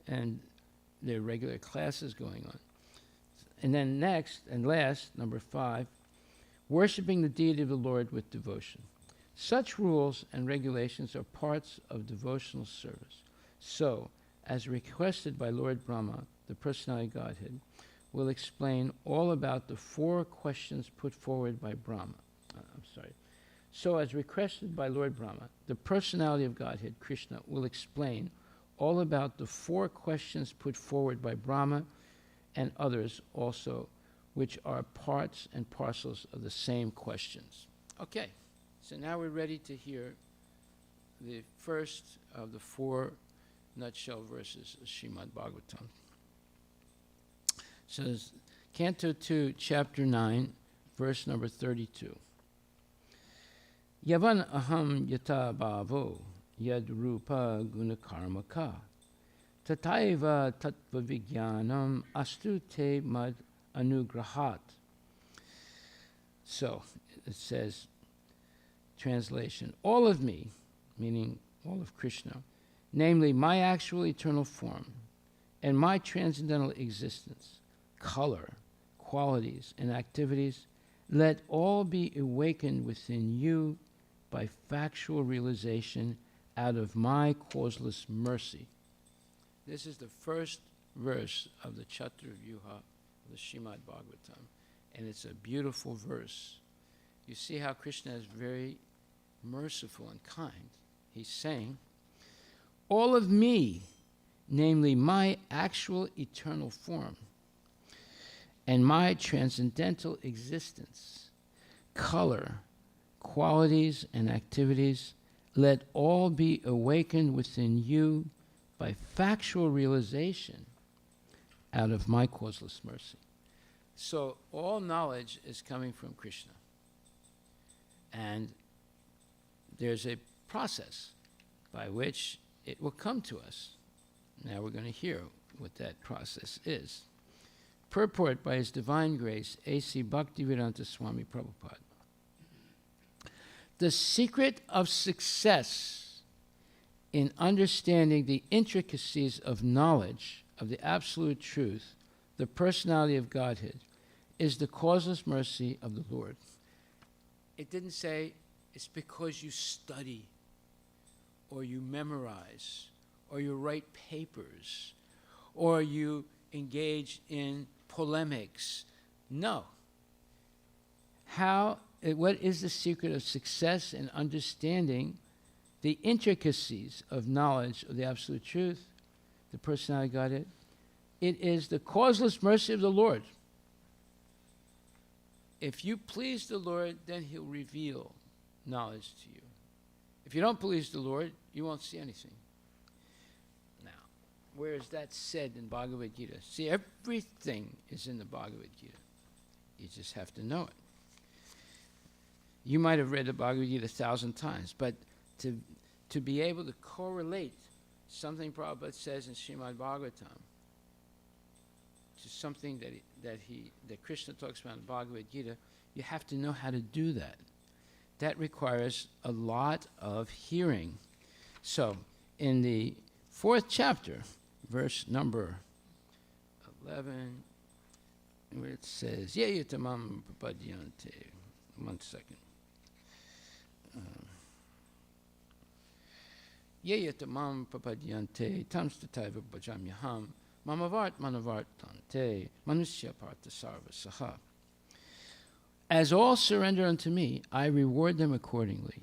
S1: and there are regular classes going on. And then next and last, number 5, worshiping the deity of the Lord with devotion. Such rules and regulations are parts of devotional service. So, as requested by Lord Brahma, the personality of Godhead, will explain all about the 4 questions put forward by Brahma. So, as requested by Lord Brahma, the personality of Godhead, Krishna, will explain all about the 4 questions put forward by Brahma and others also, which are parts and parcels of the same questions. Okay, so now we're ready to hear the first of the 4 nutshell verses of Srimad Bhagavatam. So it's Canto 2, Chapter 9, verse number 32. Yavan aham yata bhavo yad rupa gunakarmaka tataiva tattva vijnanam astu te mad anugrahat. So it says, translation, all of me, meaning all of Krishna, namely my actual eternal form and my transcendental existence, color, qualities, and activities, let all be awakened within you by factual realization out of my causeless mercy. This is the first verse of the Chaturvyuha of the Srimad Bhagavatam, and it's a beautiful verse. You see how Krishna is very merciful and kind. He's saying, all of me, namely my actual eternal form, and my transcendental existence, color, qualities, and activities, let all be awakened within you by factual realization out of my causeless mercy. So all knowledge is coming from Krishna. And there's a process by which it will come to us. Now we're going to hear what that process is. Purport by His Divine Grace, A.C. Bhaktivedanta Swami Prabhupada. The secret of success in understanding the intricacies of knowledge of the absolute truth, the personality of Godhead, is the causeless mercy of the Lord. It didn't say it's because you study, or you memorize, or you write papers, or you engage in polemics. No. What is the secret of success in understanding the intricacies of knowledge of the absolute truth, the personality of Godhead? It is the causeless mercy of the Lord. If you please the Lord, then He'll reveal knowledge to you. If you don't please the Lord, you won't see anything. Now, where is that said in Bhagavad Gita? See, everything is in the Bhagavad Gita. You just have to know it. You might have read the Bhagavad Gita 1,000 times, but to be able to correlate something Prabhupada says in Srimad Bhagavatam, to something that Krishna talks about in Bhagavad Gita, you have to know how to do that. That requires a lot of hearing. So, in the 4th chapter, verse number 11, where it says, Ye yatamam prapadyante. 1 second. Ye yatamam prapadyante tamstataiva bhajamyaham mamavart manavartante manusya partha sarva saha. As all surrender unto me, I reward them accordingly.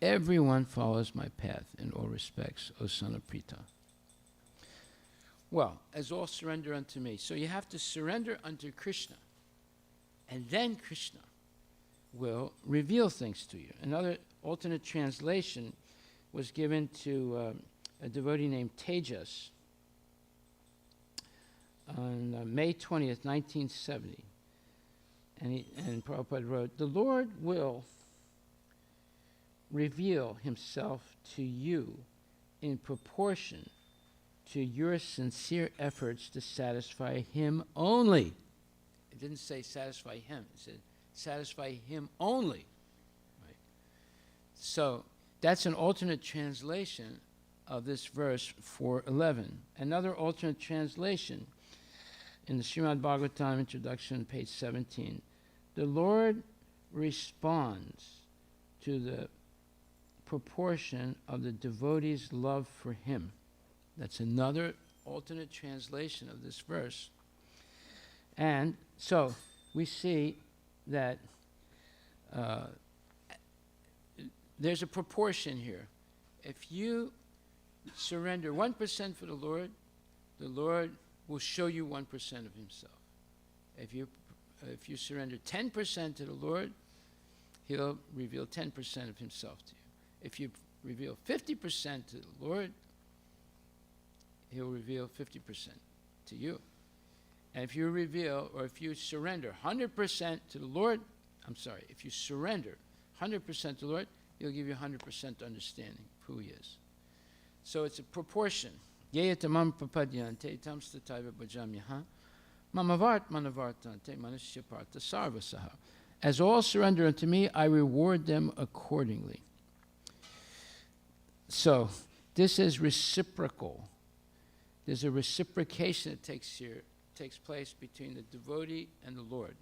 S1: Everyone follows my path in all respects, O son of Prita. Well, as all surrender unto me. So you have to surrender unto Krishna. And then Krishna will reveal things to you. Another alternate translation was given to a devotee named Tejas on May 20th, 1970. And Prabhupada wrote, the Lord will reveal himself to you in proportion to your sincere efforts to satisfy him only. It didn't say satisfy him. It said satisfy him only. Right? So that's an alternate translation of this verse 4:11. Another alternate translation in the Srimad Bhagavatam introduction, page 17. The Lord responds to the proportion of the devotee's love for him. That's another alternate translation of this verse. And so we see that there's a proportion here. If you surrender 1% for the Lord will show you 1% of himself. If you surrender 10% to the Lord, he'll reveal 10% of himself to you. If you reveal 50% to the Lord, he'll reveal 50% to you. And if you surrender 100% to the Lord, if you surrender 100% to the Lord, he'll give you 100% understanding of who he is. So it's a proportion. Yeyatamam prapadyante tam stataiva bhajamyaha mamavart manavartante manusya partha sarvasaha. As all surrender unto me, I reward them accordingly. So this is reciprocal. There's a reciprocation that takes place between the devotee and the Lord.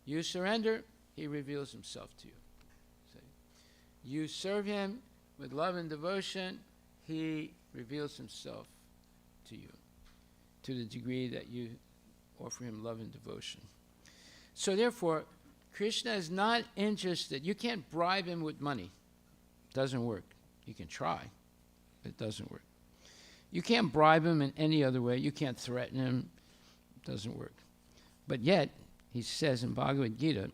S1: You surrender, he reveals himself to you. You serve him with love and devotion, he reveals himself to you to the degree that you offer him love and devotion. So therefore, Krishna is not interested. You can't bribe him with money. It doesn't work. You can try, but it doesn't work. You can't bribe him in any other way. You can't threaten him. It doesn't work. But yet, he says in Bhagavad Gita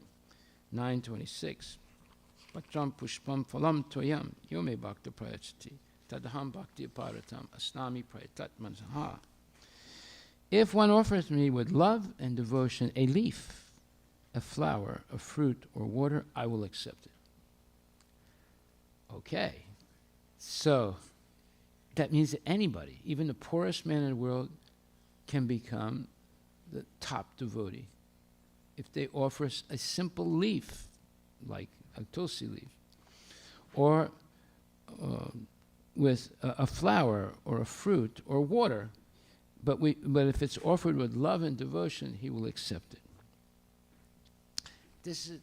S1: 9:26, Patram pushpam phalam toyam yome bhakta prayachati tadaham bhakti aparatam asnami prayatat mansaha. If one offers me with love and devotion a leaf, a flower, a fruit, or water, I will accept it. Okay. So that means that anybody, even the poorest man in the world, can become the top devotee. If they offer us a simple leaf, like a tulsi leaf, or with a flower or a fruit or water, but if it's offered with love and devotion, he will accept it.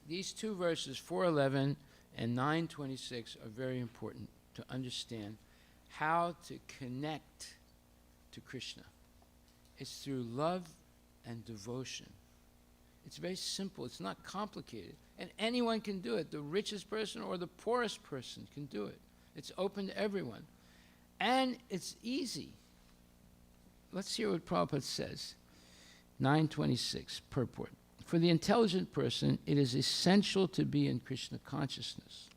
S1: These two verses, 4:11 and 9:26, are very important to understand how to connect to Krishna. It's through love and devotion. It's very simple. It's not complicated. And anyone can do it. The richest person or the poorest person can do it. It's open to everyone. And it's easy. Let's hear what Prabhupada says. 9:26, purport. For the intelligent person, it is essential to be in Krishna consciousness,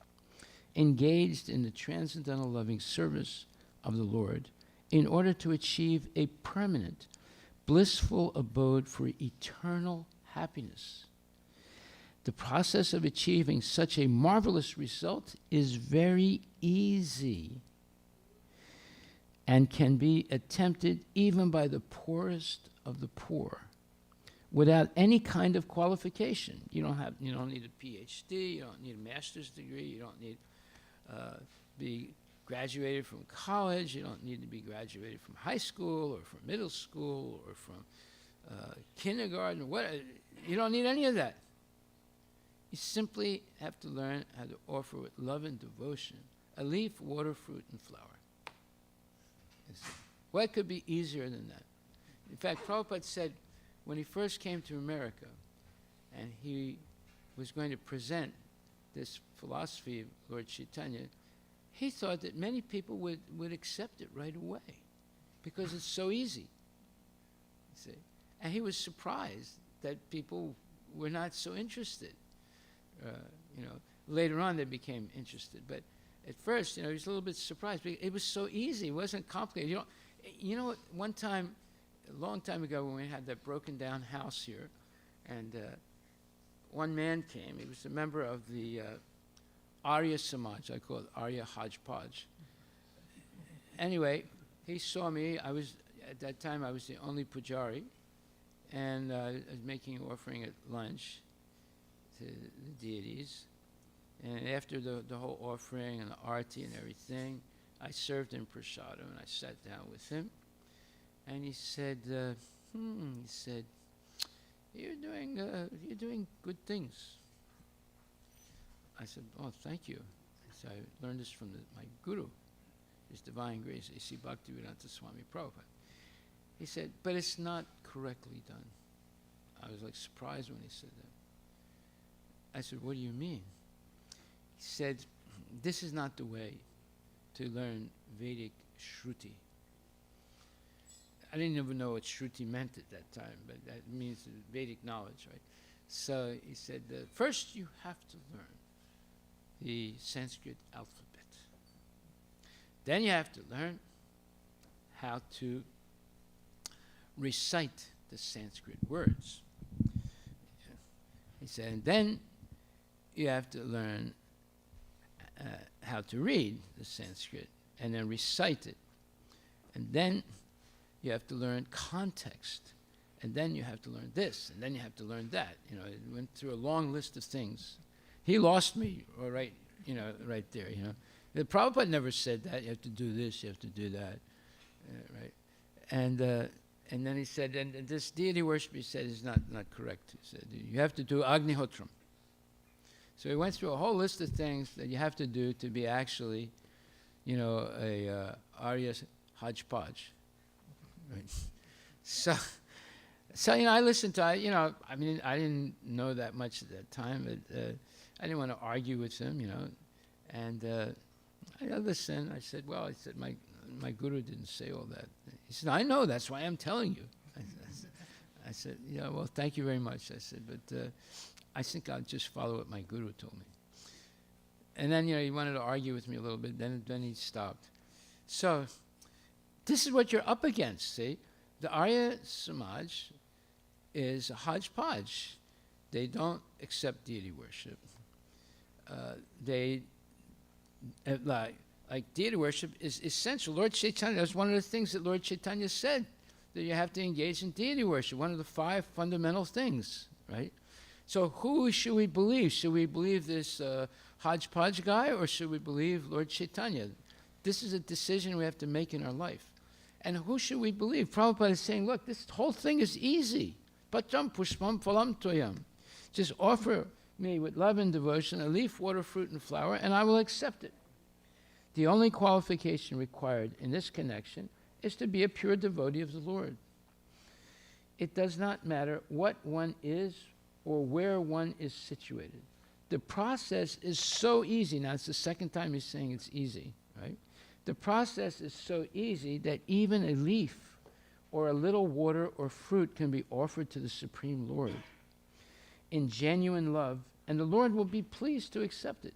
S1: engaged in the transcendental loving service of the Lord, in order to achieve a permanent, blissful abode for eternal happiness. The process of achieving such a marvelous result is very easy. and can be attempted even by the poorest of the poor without any kind of qualification. You don't need a PhD, you don't need a master's degree, you don't need be graduated from college, you don't need to be graduated from high school or from middle school or from kindergarten, you don't need any of that. You simply have to learn how to offer with love and devotion a leaf, water, fruit, and flower. What could be easier than that? In fact, Prabhupada said when he first came to America and he was going to present this philosophy of Lord Chaitanya, he thought that many people would accept it right away because it's so easy. You see? And he was surprised that people were not so interested. Later on they became interested, but at first, he was a little bit surprised. It was so easy; it wasn't complicated. One time, a long time ago, when we had that broken down house here, and one man came. He was a member of the Arya Samaj. I call it Arya Hodgepodge. Anyway, he saw me. At that time I was the only pujari, and I was making an offering at lunch to the deities. And after the whole offering and the arti and everything, I served him prasadam, and I sat down with him. And he said, you're doing good things. I said, oh, thank you. So I learned this from my guru, His Divine Grace, A.C. Bhaktivedanta Swami Prabhupada. He said, but it's not correctly done. I was surprised when he said that. I said, what do you mean? He said, this is not the way to learn Vedic Shruti. I didn't even know what Shruti meant at that time, but that means Vedic knowledge, right? So he said, first you have to learn the Sanskrit alphabet. Then you have to learn how to recite the Sanskrit words. He said, and then you have to learn how to read the Sanskrit and then recite it. And then you have to learn context. And then you have to learn this, and then you have to learn that. It went through a long list of things. He lost me right there. The Prabhupada never said that. You have to do this, you have to do that, right? And then he said, and this deity worship, he said, is not correct. He said, you have to do Agnihotram. So he went through a whole list of things that you have to do to be actually, a Arya Hodgepodge. Right? So I listened to, I didn't know that much at that time, but I didn't want to argue with him, and I listened. I said, my guru didn't say all that. He said, I know, that's why I'm telling you. I said, well, thank you very much. I said, but I think I'll just follow what my guru told me. And then, he wanted to argue with me a little bit, then he stopped. So this is what you're up against, see? The Arya Samaj is a hodgepodge. They don't accept deity worship. Deity worship is essential. Lord Chaitanya, that's one of the things that Lord Chaitanya said, that you have to engage in deity worship, one of the 5 fundamental things, right? So who should we believe? Should we believe this hodgepodge guy, or should we believe Lord Chaitanya? This is a decision we have to make in our life. And who should we believe? Prabhupada is saying, look, this whole thing is easy. Pacham pushpam phalam toyam. Just offer me with love and devotion a leaf, water, fruit, and flower, and I will accept it. The only qualification required in this connection is to be a pure devotee of the Lord. It does not matter what one is or where one is situated. The process is so easy. Now, it's the second time he's saying it's easy, right? The process is so easy that even a leaf or a little water or fruit can be offered to the Supreme Lord in genuine love, and the Lord will be pleased to accept it.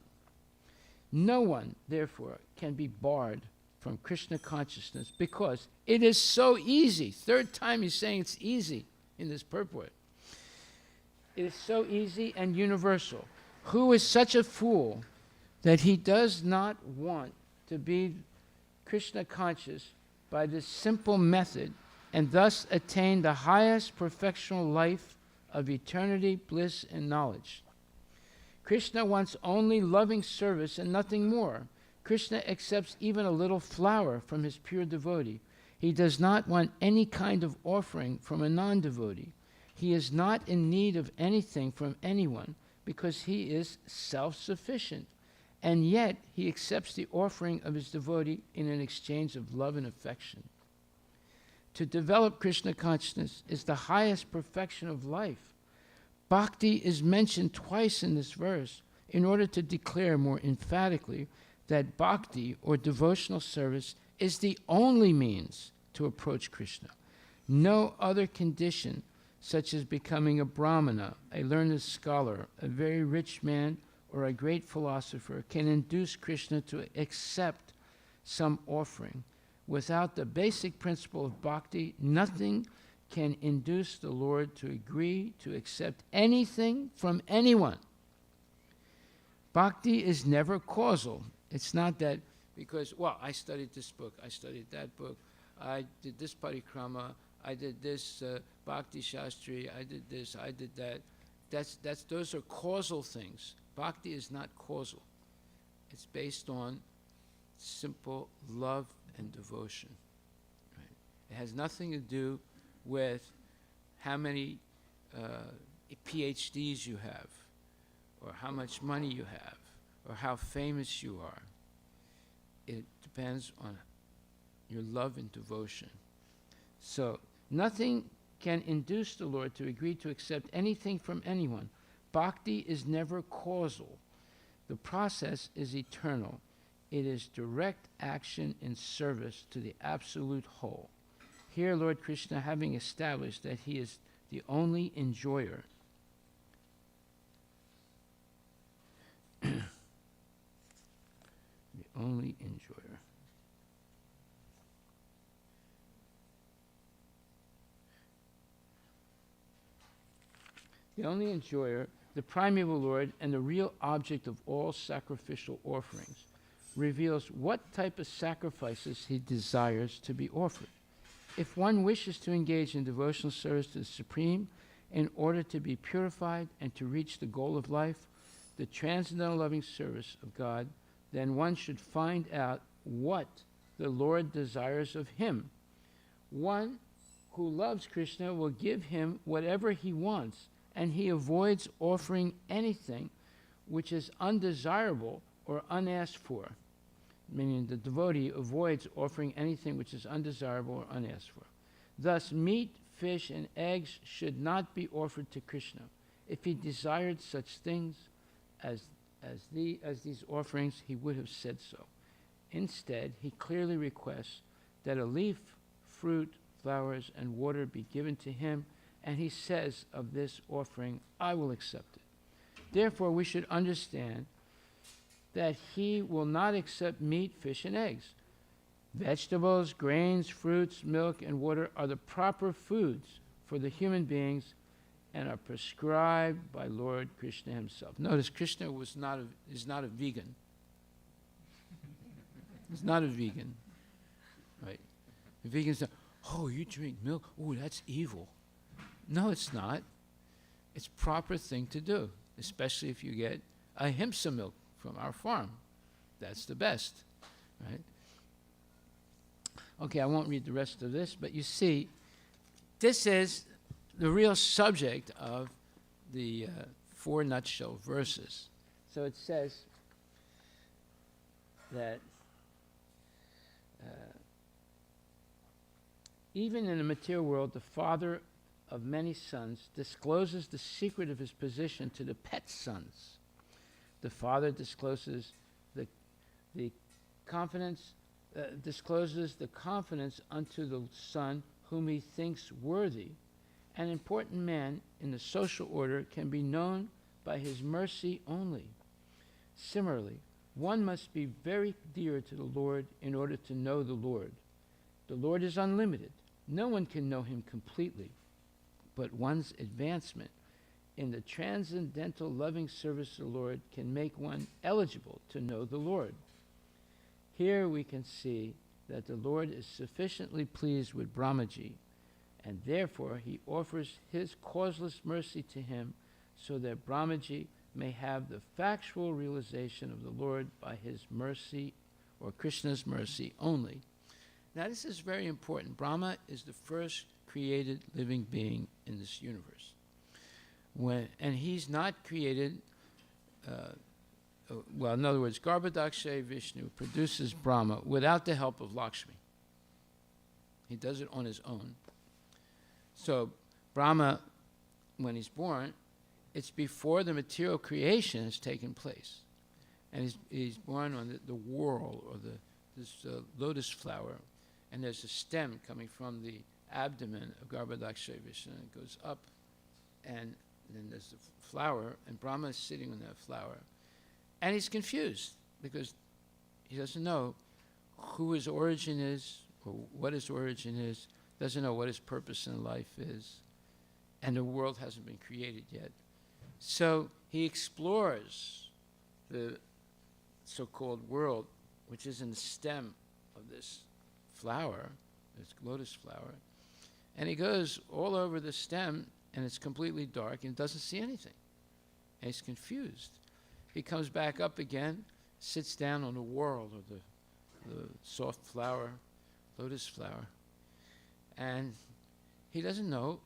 S1: No one, therefore, can be barred from Krishna consciousness because it is so easy. Third time he's saying it's easy in this purport. It is so easy and universal. Who is such a fool that he does not want to be Krishna conscious by this simple method and thus attain the highest perfectional life of eternity, bliss, and knowledge. Krishna wants only loving service and nothing more. Krishna accepts even a little flower from his pure devotee. He does not want any kind of offering from a non-devotee. He is not in need of anything from anyone because he is self-sufficient. And yet, he accepts the offering of his devotee in an exchange of love and affection. To develop Krishna consciousness is the highest perfection of life. Bhakti is mentioned twice in this verse in order to declare more emphatically that bhakti, or devotional service, is the only means to approach Krishna. No other condition, such as becoming a brahmana, a learned scholar, a very rich man, or a great philosopher, can induce Krishna to accept some offering. Without the basic principle of bhakti, nothing can induce the Lord to agree to accept anything from anyone. Bhakti is never causal. It's not that because, well, I studied this book, I studied that book, I did this parikrama, I did this bhakti shastri, I did this, I did that. Those are causal things. Bhakti is not causal. It's based on simple love and devotion. Right? It has nothing to do with how many PhDs you have, or how much money you have, or how famous you are. It depends on your love and devotion. So nothing can induce the Lord to agree to accept anything from anyone. Bhakti is never causal. The process is eternal. It is direct action in service to the absolute whole. Here, Lord Krishna, having established that he is the only enjoyer, the only enjoyer, the primeval Lord, and the real object of all sacrificial offerings, reveals what type of sacrifices he desires to be offered. If one wishes to engage in devotional service to the Supreme in order to be purified and to reach the goal of life, the transcendental loving service of God, then one should find out what the Lord desires of him. One who loves Krishna will give him whatever he wants, and he avoids offering anything which is undesirable or unasked for. Meaning the devotee avoids offering anything which is undesirable or unasked for. Thus, meat, fish, and eggs should not be offered to Krishna. If he desired such things as these offerings, he would have said so. Instead, he clearly requests that a leaf, fruit, flowers, and water be given to him, and he says of this offering, I will accept it. Therefore, we should understand that he will not accept meat, fish, and eggs. Vegetables, grains, fruits, milk, and water are the proper foods for the human beings and are prescribed by Lord Krishna himself. Notice Krishna is not a vegan. He's not a vegan. Right? The vegans say, oh, you drink milk? Oh, that's evil. No, it's not. It's a proper thing to do, especially if you get ahimsa milk from our farm. That's the best, right? Okay, I won't read the rest of this, but you see, this is the real subject of the 4 nutshell verses. So it says that even in the material world, the father of many sons discloses the secret of his position to the pet sons. The father discloses the confidence unto the son whom he thinks worthy. An important man in the social order can be known by his mercy only. Similarly, one must be very dear to the Lord in order to know the Lord. The Lord is unlimited. No one can know him completely, but one's advancement in the transcendental loving service of the Lord can make one eligible to know the Lord. Here we can see that the Lord is sufficiently pleased with Brahmaji, and therefore he offers his causeless mercy to him so that Brahmaji may have the factual realization of the Lord by his mercy, or Krishna's mercy only. Now this is very important. Brahma is the first created living being in this universe. And he's not created, well, in other words, Garbhodakshay Vishnu produces Brahma without the help of Lakshmi. He does it on his own. So Brahma, when he's born, it's before the material creation has taken place. And he's born on the whorl, or this lotus flower, and there's a stem coming from the abdomen of Garbhodakshay Vishnu, and it goes up, and then there's the flower, and Brahma is sitting on that flower. And he's confused, because he doesn't know who his origin is, or what his origin is, doesn't know what his purpose in life is, and the world hasn't been created yet. So he explores the so-called world, which is in the stem of this flower, this lotus flower, and he goes all over the stem, and it's completely dark, and doesn't see anything. And he's confused. He comes back up again, sits down on the whorl of the soft flower, lotus flower, and he doesn't know,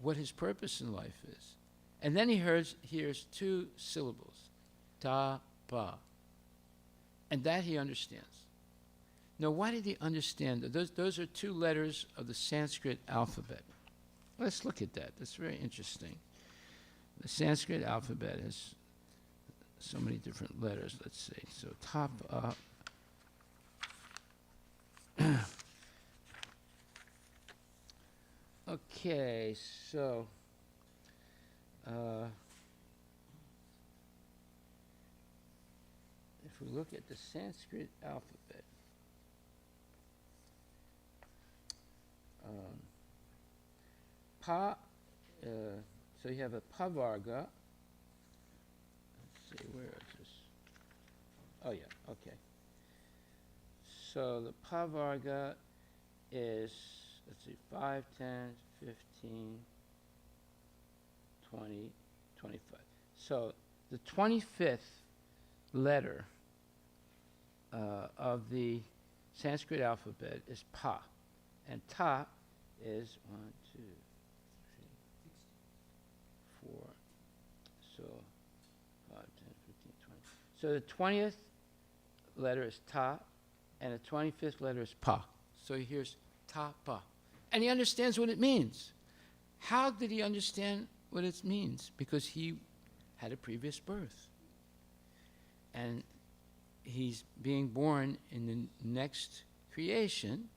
S1: what his purpose in life is. And then he hears two syllables, ta, pa, and that he understands. Now, why did he understand that? Those are two letters of the Sanskrit alphabet. Let's look at that. That's very interesting. The Sanskrit alphabet has so many different letters, let's see. So top up. Okay, so if we look at the Sanskrit alphabet, so you have a pavarga. Let's see, where is this? Oh yeah, okay. So the pavarga is, let's see, 5, 10, 15, 20, 25. So the 25th letter of the Sanskrit alphabet is pa, and ta is 1, 2, 3, 4, so 5, 10, 15, 20. So the 20th letter is ta, and the 25th letter is pa. So he hears ta, pa. And he understands what it means. How did he understand what it means? Because he had a previous birth. And he's being born in the next creation,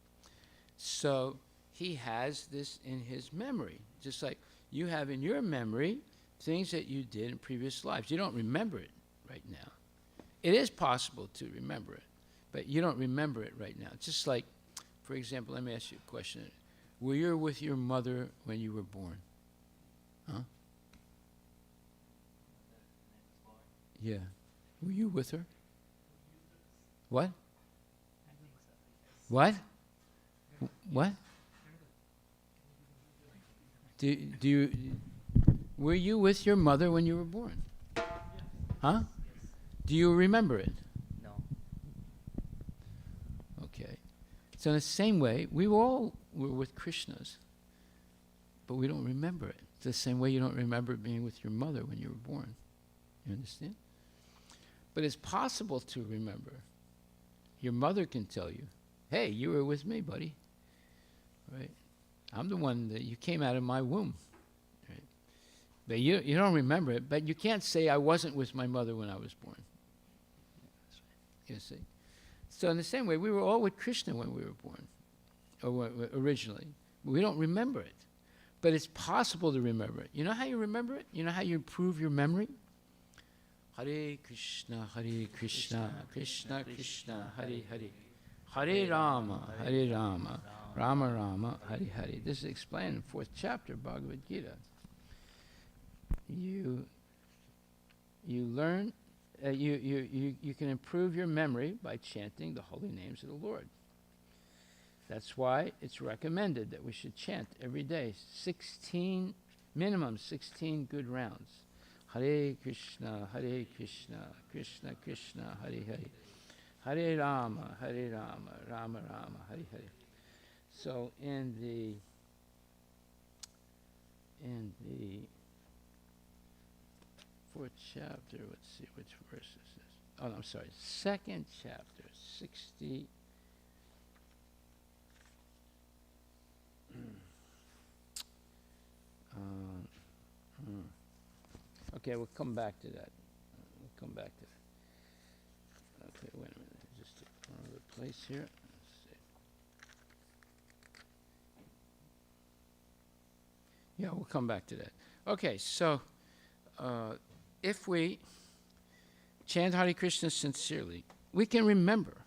S1: so he has this in his memory. Just like you have in your memory things that you did in previous lives. You don't remember it right now. It is possible to remember it, but you don't remember it right now. Just like, for example, let me ask you a question. Were you with your mother when you were born? Huh? Yeah. Were you with her? What? What? What? Were you with your mother when you were born? Huh? Do you remember it?
S2: No.
S1: Okay. So in the same way, we all were with Krishna's, but we don't remember it. It's the same way you don't remember being with your mother when you were born. You understand? But it's possible to remember. Your mother can tell you, hey, you were with me, buddy. Right? I'm the one that you came out of my womb. Right? But you don't remember it, but you can't say I wasn't with my mother when I was born. You see? So in the same way, we were all with Krishna when we were born, or originally. We don't remember it. But it's possible to remember it. You know how you remember it? You know how you improve your memory? Hare Krishna, Krishna Krishna, Hare Hare. Hare Rama, Rama Rama, Hare Hare. This is explained in the 4th chapter of Bhagavad Gita. You learn You can improve your memory by chanting the holy names of the Lord. That's why it's recommended that we should chant every day, minimum 16 good rounds. Hare Krishna, Krishna Krishna, Hare Hare, Hare Rama, Rama Rama, Hare Hare. So in the fourth chapter, let's see which verse is this. Oh, no, I'm sorry, second chapter, 60. Okay, we'll come back to that. Okay, wait a minute. Just another place here. Let's see. Yeah, we'll come back to that. Okay, so if we chant Hare Krishna sincerely, we can remember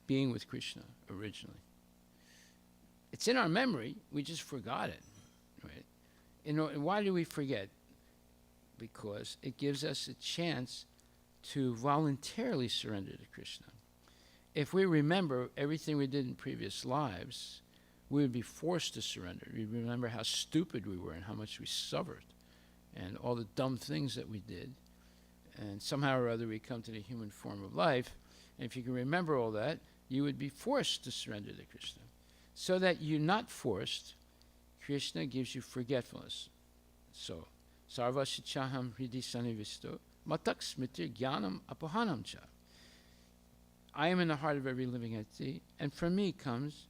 S1: being with Krishna originally. It's in our memory, we just forgot it, right? And why do we forget? Because it gives us a chance to voluntarily surrender to Krishna. If we remember everything we did in previous lives, we would be forced to surrender. We'd remember how stupid we were and how much we suffered and all the dumb things that we did. And somehow or other we come to the human form of life. And if you can remember all that, you would be forced to surrender to Krishna. So that you're not forced, Krishna gives you forgetfulness. So, Sarva Shichaham Hridi Sanivisto, Matak Smritir Jnanam Apohanam Cha. I am in the heart of every living entity, and from me comes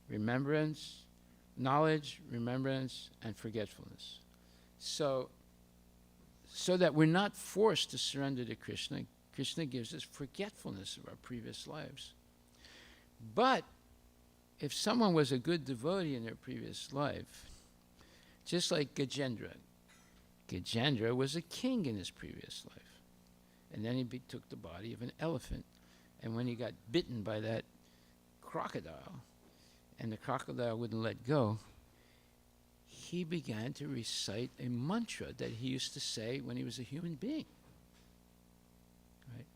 S1: remembrance, knowledge, remembrance, and forgetfulness. So that we're not forced to surrender to Krishna, Krishna gives us forgetfulness of our previous lives. But if someone was a good devotee in their previous life, just like Gajendra was a king in his previous life. And then he took the body of an elephant. And when he got bitten by that crocodile, and the crocodile wouldn't let go, he began to recite a mantra that he used to say when he was a human being. Right?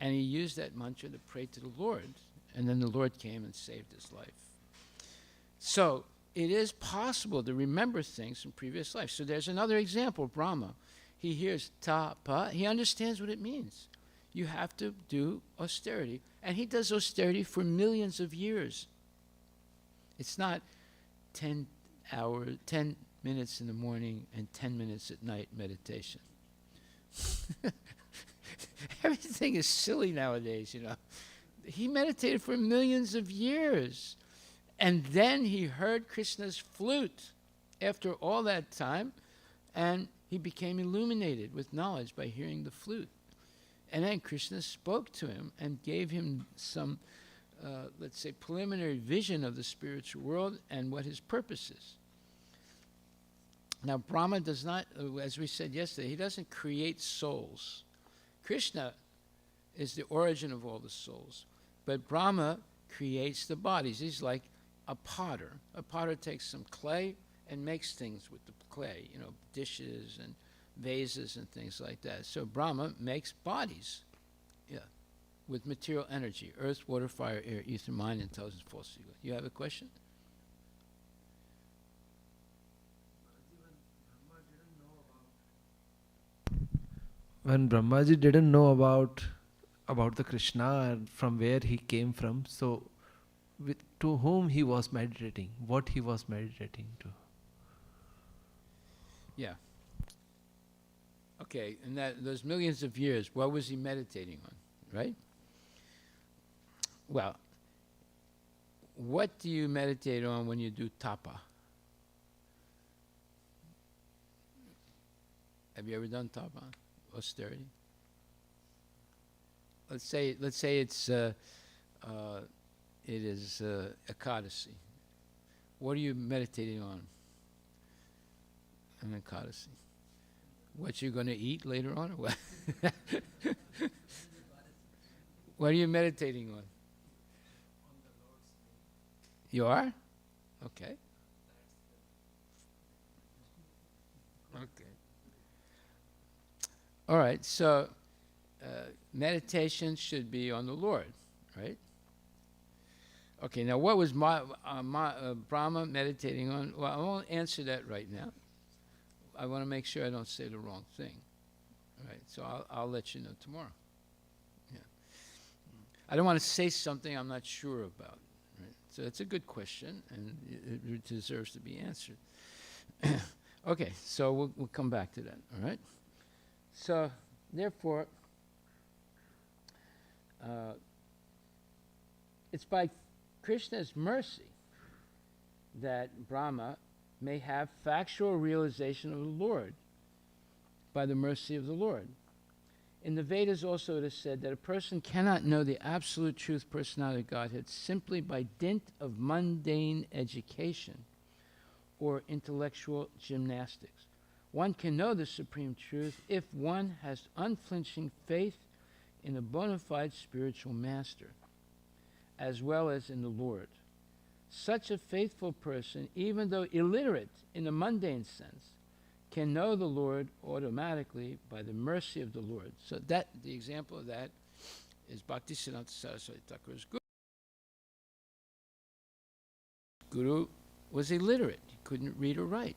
S1: And he used that mantra to pray to the Lord. And then the Lord came and saved his life. So it is possible to remember things from previous life. So there's another example, Brahma. He hears tapa, he understands what it means. You have to do austerity. And he does austerity for millions of years. It's not 10 minutes in the morning and 10 minutes at night meditation. Everything is silly nowadays, you know. He meditated for millions of years. And then he heard Krishna's flute after all that time, and he became illuminated with knowledge by hearing the flute. And then Krishna spoke to him and gave him some, let's say, preliminary vision of the spiritual world and what his purpose is. Now, Brahma does not, as we said yesterday, he doesn't create souls. Krishna is the origin of all the souls. But Brahma creates the bodies. He's like a potter. A potter takes some clay and makes things with the clay, you know, dishes and vases and things like that. So Brahma makes bodies, with material energy: earth, water, fire, air, ether, mind, intelligence, false ego. You have a question?
S2: When Brahmaji didn't know about the Krishna and from where he came from, so to whom he was meditating, what he was meditating to.
S1: Yeah. Okay, and those millions of years, what was he meditating on, right? Well, what do you meditate on when you do tapa? Have you ever done tapa, austerity? Let's say it's it is Ekadasi. What are you meditating on Ekadasi? What you're going to eat later on, or what? What are you meditating on? You are? Okay. Okay. All right, so meditation should be on the Lord, right? Okay, now what was Brahma meditating on? Well, I won't answer that right now. I want to make sure I don't say the wrong thing. All right, so I'll let you know tomorrow. Yeah. I don't want to say something I'm not sure about. Right? So it's a good question, and it deserves to be answered. Okay, so we'll come back to that, all right? So, therefore, it's by Krishna's mercy that Brahma may have factual realization of the Lord by the mercy of the Lord. In the Vedas also it is said that a person cannot know the absolute truth, personality of Godhead simply by dint of mundane education or intellectual gymnastics. One can know the supreme truth if one has unflinching faith in a bona fide spiritual master, as well as in the Lord. Such a faithful person, even though illiterate in the mundane sense, can know the Lord automatically by the mercy of the Lord. So that the example of that is Bhaktisiddhanta Saraswati Thakur's guru. Guru was illiterate. He couldn't read or write.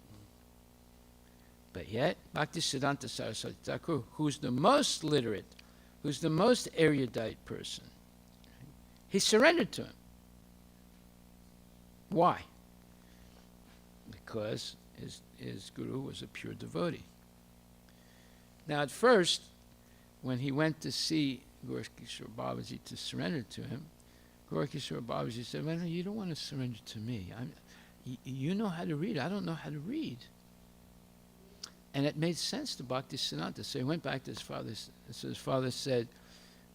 S1: But yet, Bhaktisiddhanta Saraswati Thakur, who's the most literate, who's the most erudite person, he surrendered to him. Why? Because his guru was a pure devotee. Now, at first, when he went to see Gaura-Kishora Babaji to surrender to him, Gaura-Kishora Babaji said, well, no, you don't want to surrender to me. You know how to read. I don't know how to read. And it made sense to Bhaktisiddhanta. So he went back to his father. So his father said,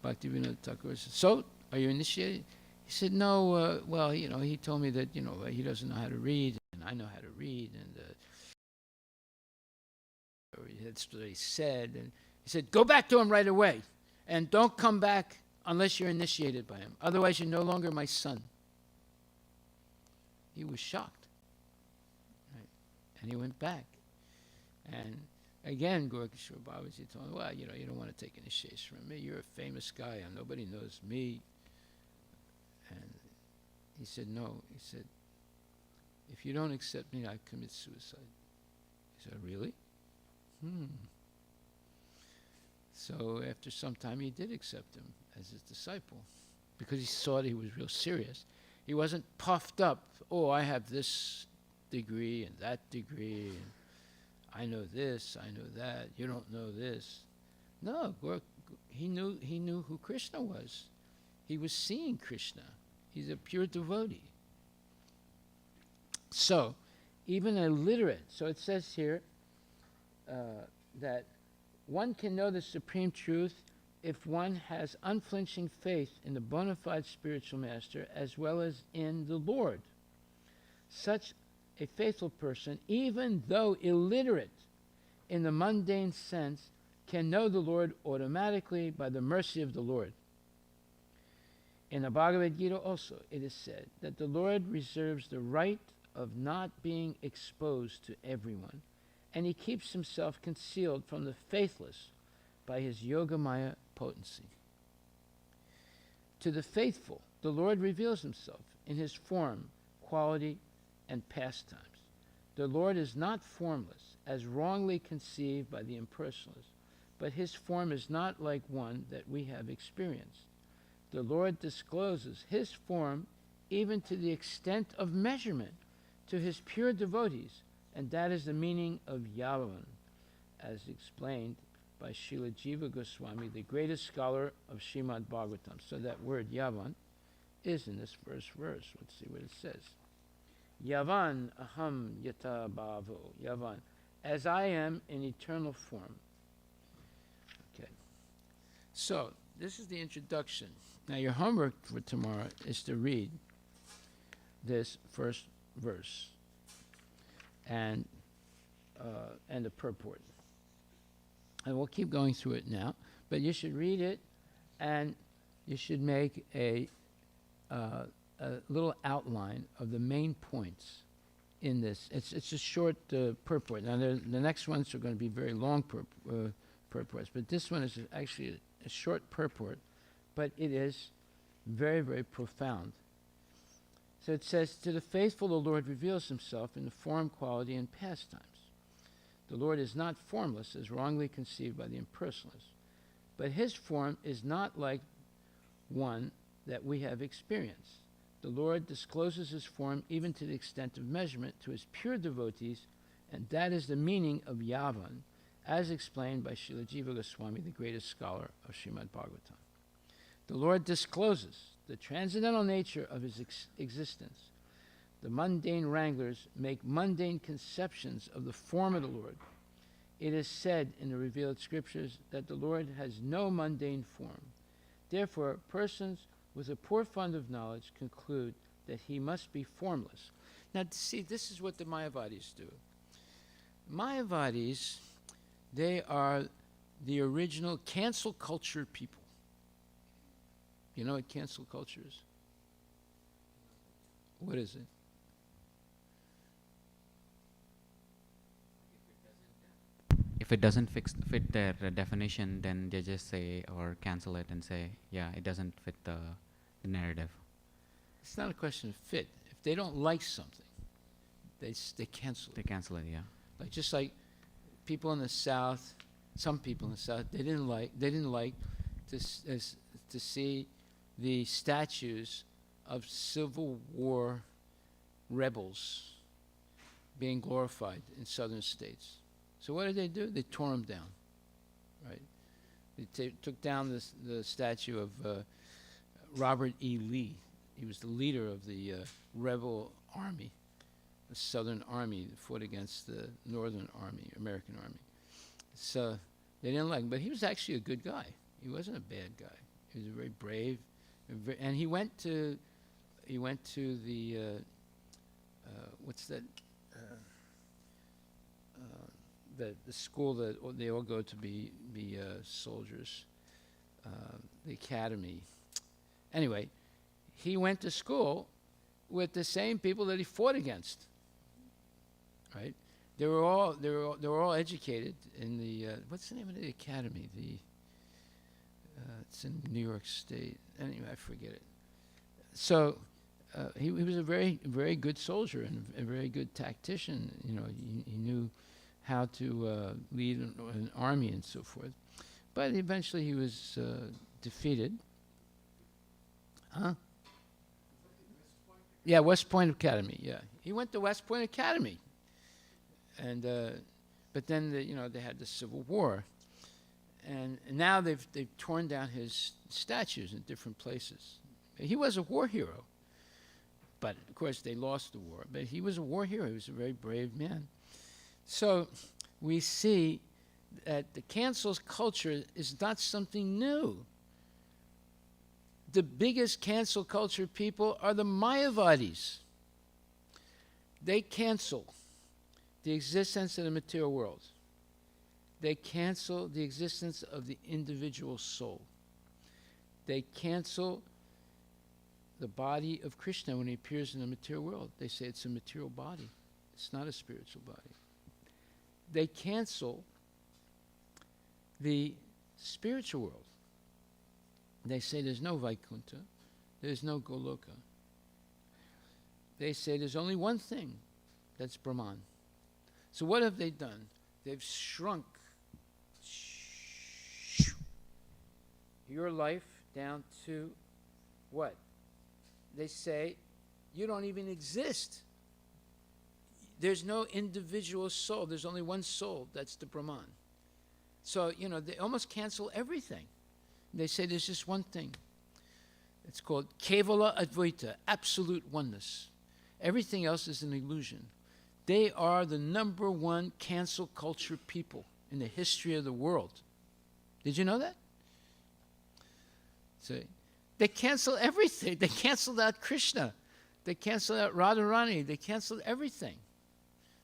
S1: Bhaktivinoda Thakur said, so, are you initiated? He said, no, well, he told me that, he doesn't know how to read, and I know how to read, and that's what he said. And he said, go back to him right away, and don't come back unless you're initiated by him. Otherwise, you're no longer my son. He was shocked. Right? And he went back. And again, Gaura-Kishora Babaji told him, well, you don't want to take initiation from me. You're a famous guy, and nobody knows me. And he said, no. He said, if you don't accept me, I commit suicide. He said, really? So after some time, he did accept him as his disciple because he saw that he was real serious. He wasn't puffed up, oh, I have this degree and that degree, and I know this, I know that, you don't know this. No, he knew who Krishna was. He was seeing Krishna. He's a pure devotee. So, even illiterate, so it says here that one can know the supreme truth if one has unflinching faith in the bona fide spiritual master as well as in the Lord. Such a faithful person, even though illiterate in the mundane sense, can know the Lord automatically by the mercy of the Lord. In the Bhagavad Gita also, it is said that the Lord reserves the right of not being exposed to everyone, and he keeps himself concealed from the faithless by his Yogamaya potency. To the faithful, the Lord reveals himself in his form, quality, and pastimes. The Lord is not formless, as wrongly conceived by the impersonalists, but his form is not like one that we have experienced. The Lord discloses his form even to the extent of measurement to his pure devotees, and that is the meaning of Yavan, as explained by Srila Jiva Goswami, the greatest scholar of Srimad Bhagavatam. So that word Yavan is in this first verse. Let's see what it says. Yavan aham yata bhavo. Yavan, as I am in eternal form. Okay. So, this is the introduction. Now, your homework for tomorrow is to read this first verse and the purport. And we'll keep going through it now, but you should read it, and you should make a little outline of the main points in this. It's a short purport. Now, the next ones are going to be very long purports. But this one is actually a short purport, but it is very, very profound. So it says, to the faithful the Lord reveals himself in the form, quality, and pastimes. The Lord is not formless, as wrongly conceived by the impersonalists, but his form is not like one that we have experienced. The Lord discloses his form even to the extent of measurement to his pure devotees, and that is the meaning of Yavan, as explained by Srila Jiva Goswami, the greatest scholar of Srimad Bhagavatam. The Lord discloses the transcendental nature of his existence. The mundane wranglers make mundane conceptions of the form of the Lord. It is said in the revealed scriptures that the Lord has no mundane form. Therefore, persons with a poor fund of knowledge conclude that he must be formless. Now, see, this is what the Mayavadis do. Mayavadis, they are the original cancel culture people. You know what cancel culture is? What is it?
S3: If it doesn't fit their definition, then they just say or cancel it and say, yeah, it doesn't fit the narrative.
S1: It's not a question of fit. If they don't like something, they cancel it.
S3: They cancel it, yeah.
S1: Like just like people in the South, some people in the South, they didn't like to see the statues of Civil War rebels being glorified in southern states. So what did they do? They tore them down, right? They took down the statue of Robert E. Lee. He was the leader of the rebel army, the Southern Army that fought against the Northern Army, American Army. So they didn't like him, but he was actually a good guy. He wasn't a bad guy. He was very brave, and he went to the what's that? The school that they all go to be soldiers, the academy. Anyway, he went to school with the same people that he fought against. Right? They were all educated in the what's the name of the academy? It's in New York State. Anyway, I forget it. So he was a very, very good soldier and a very good tactician. You know, he knew how to lead an army and so forth. But eventually he was defeated. Huh? Yeah, West Point Academy, yeah. He went to West Point Academy. And but then they had the Civil War. And now they've torn down his statues in different places. He was a war hero. But of course they lost the war. But he was a war hero. He was a very brave man. So we see that the cancel culture is not something new. The biggest cancel culture people are the Mayavadis. They cancel the existence of the material world. They cancel the existence of the individual soul. They cancel the body of Krishna when he appears in the material world. They say it's a material body. It's not a spiritual body. They cancel the spiritual world. They say there's no Vaikuntha, there's no Goloka. They say there's only one thing, that's Brahman. So what have they done? They've shrunk your life down to what? They say you don't even exist. There's no individual soul. There's only one soul. That's the Brahman. So, they almost cancel everything. They say there's just one thing. It's called Kevala Advaita, absolute oneness. Everything else is an illusion. They are the number one cancel culture people in the history of the world. Did you know that? See? They cancel everything. They canceled out Krishna. They canceled out Radharani. They canceled everything.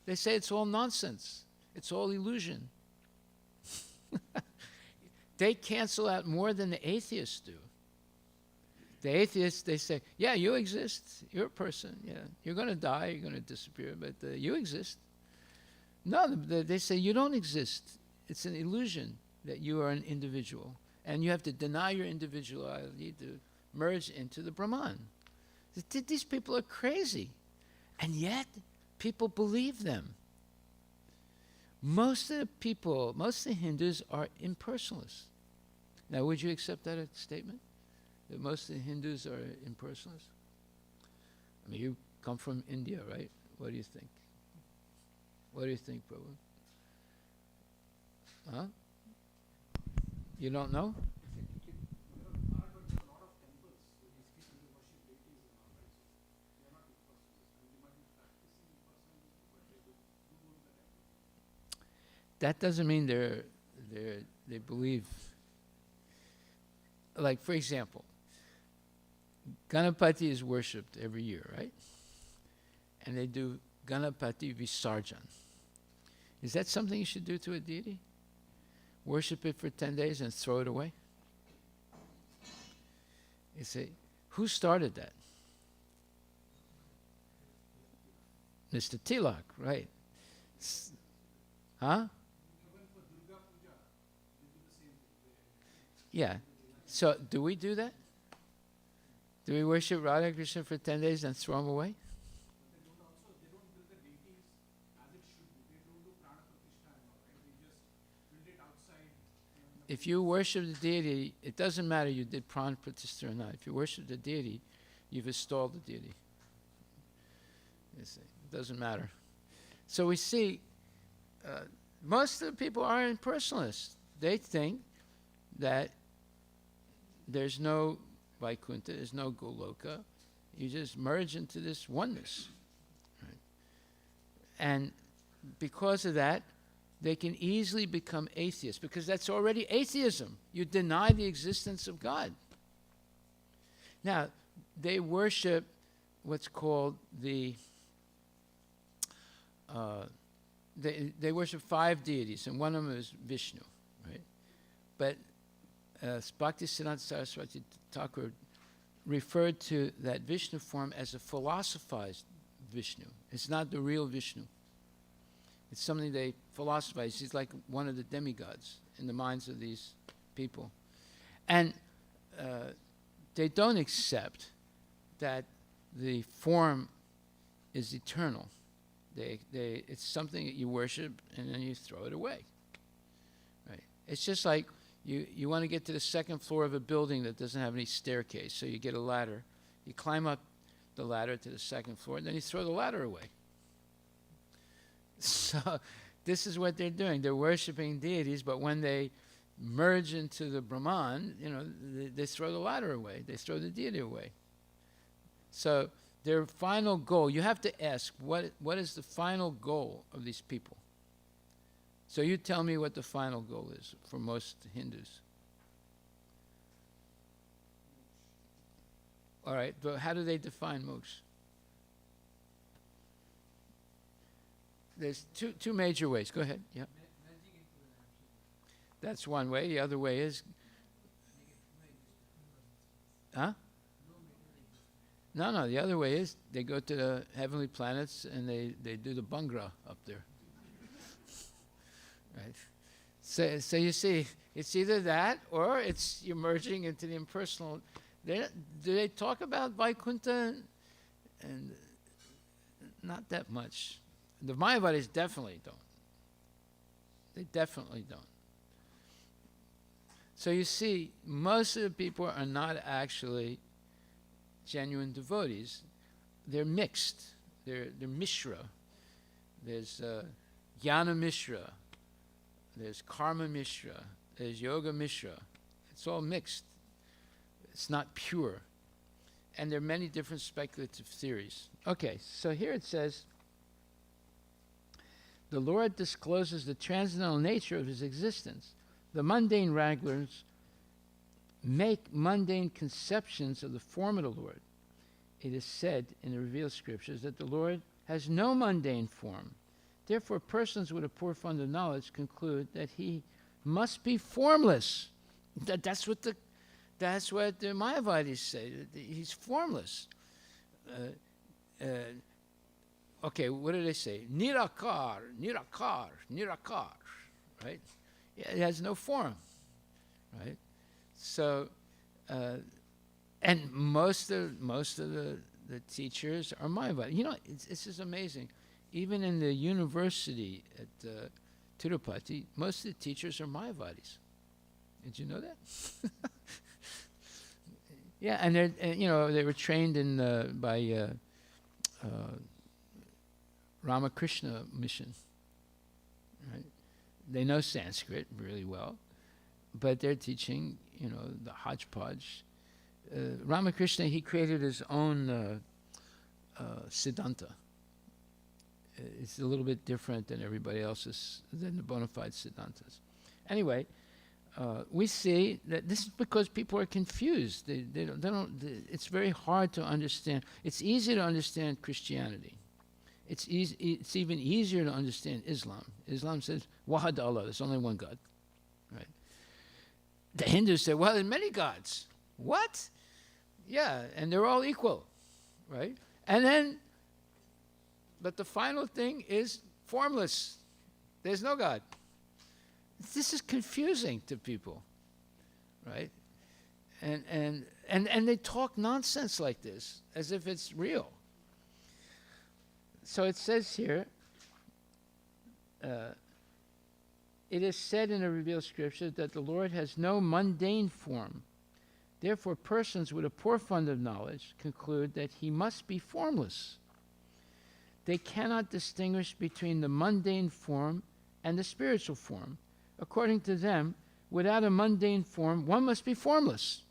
S1: They say it's all nonsense. It's all illusion. They cancel out more than the atheists do. The atheists, they say, yeah, you exist. You're a person. Yeah, you're going to die. You're going to disappear. But you exist. No, they say you don't exist. It's an illusion. that you are an individual. And you have to deny your individuality to merge into the Brahman. These people are crazy. And yet, people believe them. Most of the people, most of the Hindus are impersonalists. Now, would you accept that statement? That most of the Hindus are impersonalists? I mean, you come from India, right? What do you think? What do you think, Prabhu? Huh? You don't know? That doesn't mean they believe. Like, for example, Ganapati is worshipped every year, right? And they do Ganapati Visarjan. Is that something you should do to a deity? Worship it for 10 days and throw it away? You say, who started that? Mr. Tilak, right? Huh? Yeah. So, do we do that? Do we worship Radha Krishna for 10 days and throw them away? If you worship the deity, it doesn't matter you did Pran Pratishtha or not. If you worship the deity, you've installed the deity. You see, it doesn't matter. So we see, most of the people are impersonalists. They think that there's no Vaikuntha, there's no Goloka. You just merge into this oneness. Right? And because of that, they can easily become atheists, because that's already atheism. You deny the existence of God. Now, they worship what's called they worship 5 deities, and one of them is Vishnu, right? But Bhaktisiddhanta Saraswati Thakur referred to that Vishnu form as a philosophized Vishnu. It's not the real Vishnu. It's something they philosophize. He's like one of the demigods in the minds of these people. And they don't accept that the form is eternal. It's something that you worship and then you throw it away. Right? It's just like you want to get to the 2nd floor of a building that doesn't have any staircase, so you get a ladder. You climb up the ladder to the 2nd floor, and then you throw the ladder away. So this is what they're doing. They're worshiping deities, but when they merge into the Brahman, they throw the ladder away. They throw the deity away. So their final goal, you have to ask, what is the final goal of these people? So you tell me what the final goal is for most Hindus. All right, but how do they define moksha? There's two major ways. Go ahead. Yeah. That's one way. The other way is, huh? No. The other way is they go to the heavenly planets and they do the Bhangra up there. Right. So you see, it's either that or it's you're merging into the impersonal. Do they talk about Vaikuntha? And not that much. The Mayavadis definitely don't. They definitely don't. So you see, most of the people are not actually genuine devotees. They're mixed. They're Mishra. There's Jnana Mishra. There's Karma Mishra. There's Yoga Mishra. It's all mixed. It's not pure. And there are many different speculative theories. Okay, so here it says, the Lord discloses the transcendental nature of his existence. The mundane wranglers make mundane conceptions of the form of the Lord. It is said in the revealed scriptures that the Lord has no mundane form. Therefore, persons with a poor fund of knowledge conclude that he must be formless. That's what the Mayavadis say. That he's formless. Okay, what do they say? Nirakar, right? It has no form, right? So, and most of the teachers are Mayavadis. You know, it's just amazing. Even in the university at Tirupati, most of the teachers are Mayavadis. Did you know that? Yeah, and they were trained in by Ramakrishna mission. Right? They know Sanskrit really well, but they're teaching, the hodgepodge. Ramakrishna, he created his own Siddhanta. It's a little bit different than everybody else's, than the bona fide Siddhantas. Anyway, we see that this is because people are confused. It's very hard to understand. It's easy to understand Christianity. It's even easier to understand Islam. Islam says, Wahad Allah, there's only one God. Right? The Hindus say, well, there's many gods. What? Yeah, and they're all equal. Right? And then, but the final thing is formless. There's no God. This is confusing to people. Right? And they talk nonsense like this, as if it's real. So it says here, it is said in the revealed scriptures that the Lord has no mundane form. Therefore, persons with a poor fund of knowledge conclude that he must be formless. They cannot distinguish between the mundane form and the spiritual form. According to them, without a mundane form, one must be formless.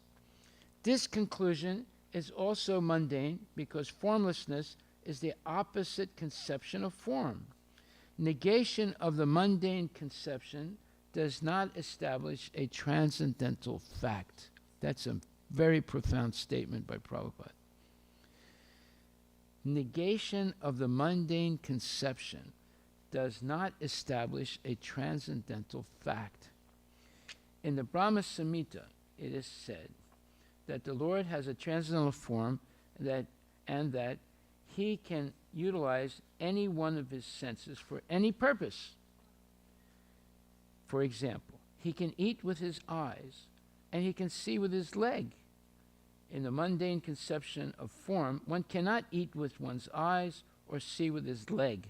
S1: This conclusion is also mundane because formlessness is the opposite conception of form. Negation of the mundane conception does not establish a transcendental fact. That's a very profound statement by Prabhupada. Negation of the mundane conception does not establish a transcendental fact. In the Brahma Samhita, it is said that the Lord has a transcendental form and that he can utilize any one of his senses for any purpose. For example, he can eat with his eyes and he can see with his leg. In the mundane conception of form, one cannot eat with one's eyes or see with his leg.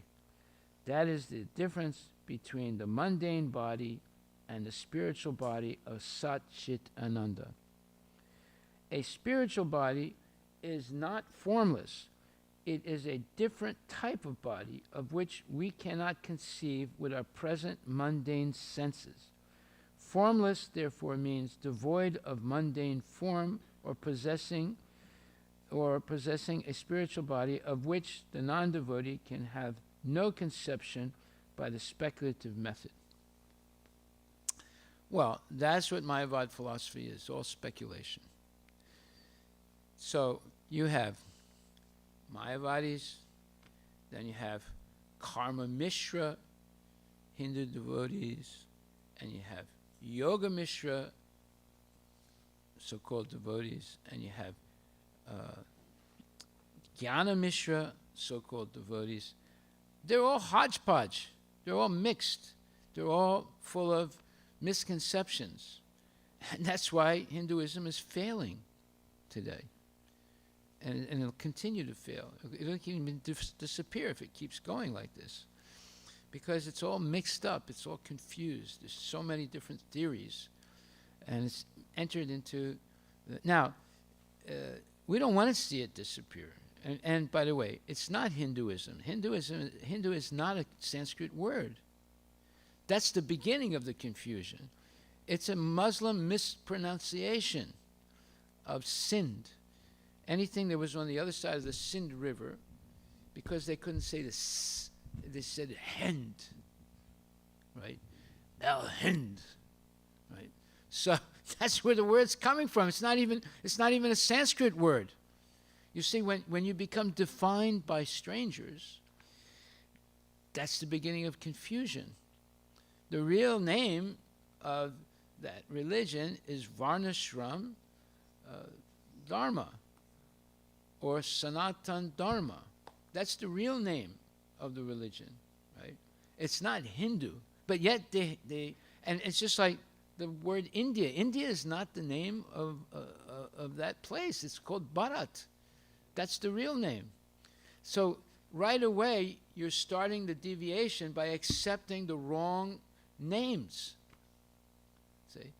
S1: That is the difference between the mundane body and the spiritual body of Sat Chit Ananda. A spiritual body is not formless. It is a different type of body of which we cannot conceive with our present mundane senses. Formless, therefore, means devoid of mundane form or possessing a spiritual body of which the non-devotee can have no conception by the speculative method. Well, that's what Mayavad philosophy is, all speculation. So you have Mayavadis, then you have Karma Mishra, Hindu devotees, and you have Yoga Mishra, so-called devotees, and you have Jnana Mishra, so-called devotees. They're all hodgepodge. They're all mixed. They're all full of misconceptions. And that's why Hinduism is failing today. And it'll continue to fail. It'll even disappear if it keeps going like this. Because it's all mixed up. It's all confused. There's so many different theories. And it's entered into... Now, we don't want to see it disappear. And by the way, it's not Hinduism. Hindu is not a Sanskrit word. That's the beginning of the confusion. It's a Muslim mispronunciation of Sind. Anything that was on the other side of the Sind River, because they couldn't say the S, they said Hind, right? El Hind, right? So that's where the word's coming from. It's not even a Sanskrit word. You see, when you become defined by strangers, that's the beginning of confusion. The real name of that religion is Varnashram Dharma, or Sanatan Dharma. That's the real name of the religion, right? It's not Hindu, but yet And it's just like the word India. India is not the name of that place. It's called Bharat. That's the real name. So right away, you're starting the deviation by accepting the wrong names. See?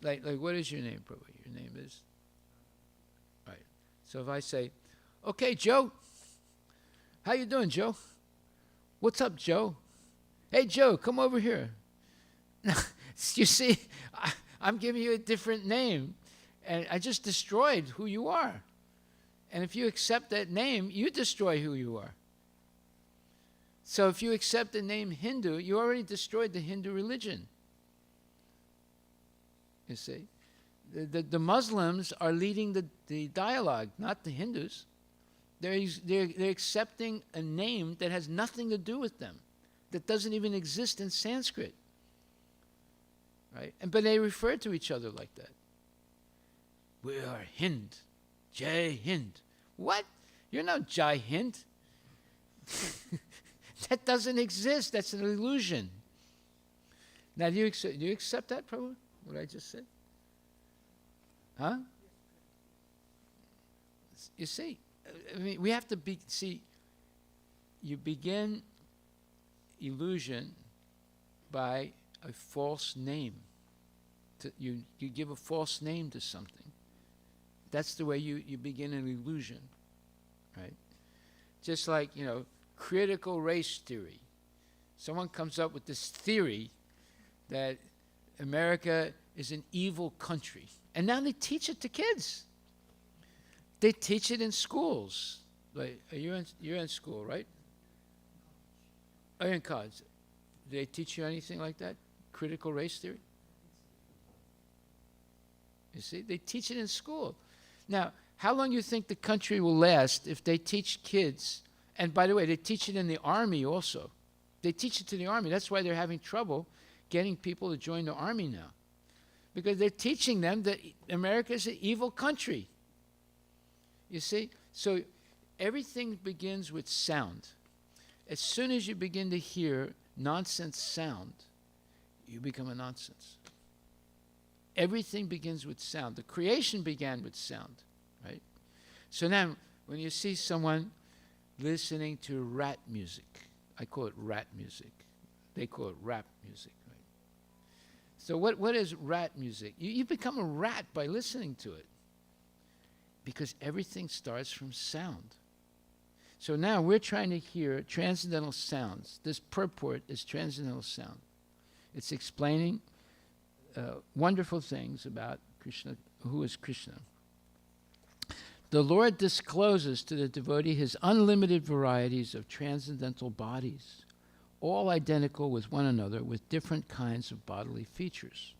S1: Like what is your name, Prabhu? Your name is? Right. So if I say, okay, Joe. How you doing, Joe? What's up, Joe? Hey, Joe, come over here. You see, I'm giving you a different name, and I just destroyed who you are. And if you accept that name, you destroy who you are. So if you accept the name Hindu, you already destroyed the Hindu religion. You see, the Muslims are leading the dialogue, not the Hindus. They're accepting a name that has nothing to do with them, that doesn't even exist in Sanskrit. Right? But they refer to each other like that. We are Hind. Jai Hind. What? You're not Jai Hind. That doesn't exist. That's an illusion. Now, do you accept that, Prabhu? What I just said? Huh? You see, I mean, we have to you begin illusion by a false name. You give a false name to something. That's the way you begin an illusion, right? Just like, critical race theory. Someone comes up with this theory that America is an evil country. And now they teach it to kids. They teach it in schools. Like, you're in school, right? Oh, you're in college. Do they teach you anything like that? Critical race theory? You see, they teach it in school. Now, how long do you think the country will last if they teach kids, and by the way, they teach it in the army also. They teach it to the army. That's why they're having trouble getting people to join the army now. Because they're teaching them that America is an evil country. You see? So everything begins with sound. As soon as you begin to hear nonsense sound, you become a nonsense. Everything begins with sound. The creation began with sound, right? So now, when you see someone listening to rat music, I call it rat music. They call it rap music, right? So what is rat music? You become a rat by listening to it. Because everything starts from sound. So now we're trying to hear transcendental sounds. This purport is transcendental sound. It's explaining wonderful things about Krishna, who is Krishna. The Lord discloses to the devotee his unlimited varieties of transcendental bodies, all identical with one another with different kinds of bodily features.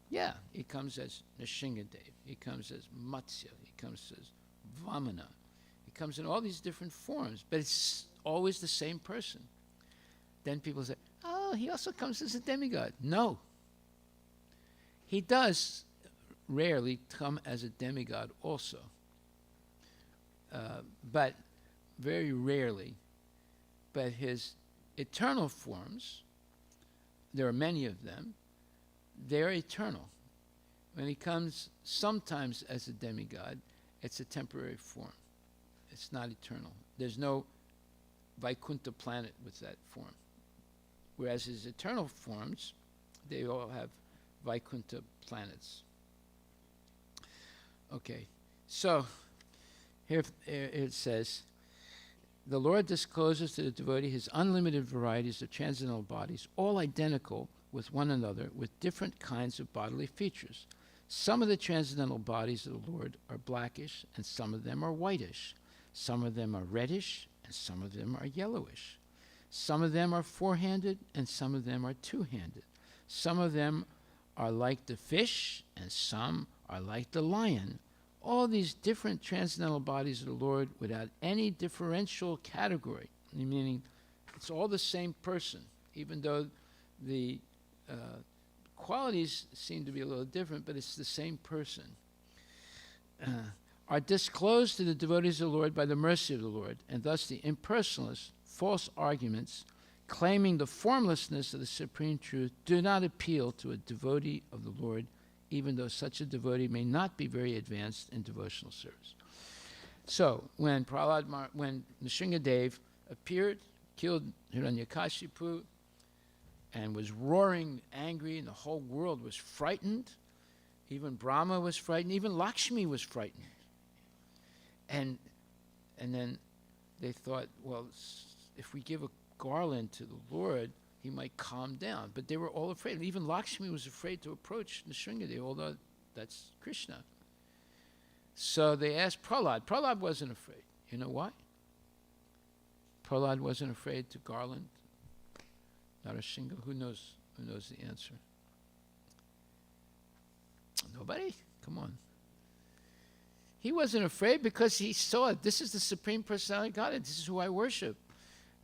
S1: Yeah, he comes as Nrsingadev, he comes as Matsya, he comes as Vamana, he comes in all these different forms, but it's always the same person. Then people say, oh, he also comes as a demigod. No. He does rarely come as a demigod also, but very rarely. But his eternal forms, there are many of them, they're eternal. When he comes sometimes as a demigod, it's a temporary form. It's not eternal. There's no Vaikuntha planet with that form. Whereas his eternal forms, they all have Vaikuntha planets. Okay, so here it says, the Lord discloses to the devotee his unlimited varieties of transcendental bodies, all identical with one another, with different kinds of bodily features. Some of the transcendental bodies of the Lord are blackish, and some of them are whitish. Some of them are reddish, and some of them are yellowish. Some of them are four-handed, and some of them are two-handed. Some of them are like the fish, and some are like the lion. All these different transcendental bodies of the Lord without any differential category, meaning it's all the same person, even though the qualities seem to be a little different, but it's the same person, are disclosed to the devotees of the Lord by the mercy of the Lord, and thus the impersonalist false arguments claiming the formlessness of the supreme truth do not appeal to a devotee of the Lord, even though such a devotee may not be very advanced in devotional service. So when Nrsingadev appeared, killed Hiranyakashipu, and was roaring angry, and the whole world was frightened. Even Brahma was frightened. Even Lakshmi was frightened. And then they thought, well, if we give a garland to the Lord, he might calm down. But they were all afraid. Even Lakshmi was afraid to approach Nrsingadev, although that's Krishna. So they asked Prahlad. Prahlad wasn't afraid. You know why? Prahlad wasn't afraid to garland Nrsinga. Who knows the answer? Nobody? Come on. He wasn't afraid because he saw it. This is the Supreme Personality of Godhead. This is who I worship.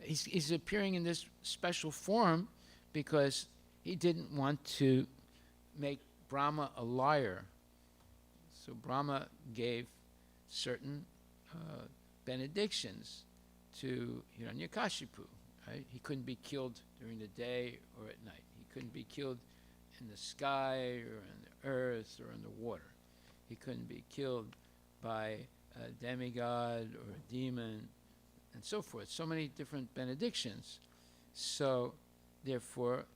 S1: He's appearing in this special form because he didn't want to make Brahma a liar. So Brahma gave certain benedictions to Hiranyakashipu. Right? He couldn't be killed during the day or at night. He couldn't be killed in the sky or on the earth or in the water. He couldn't be killed by a demigod or a demon and so forth. So many different benedictions. So therefore,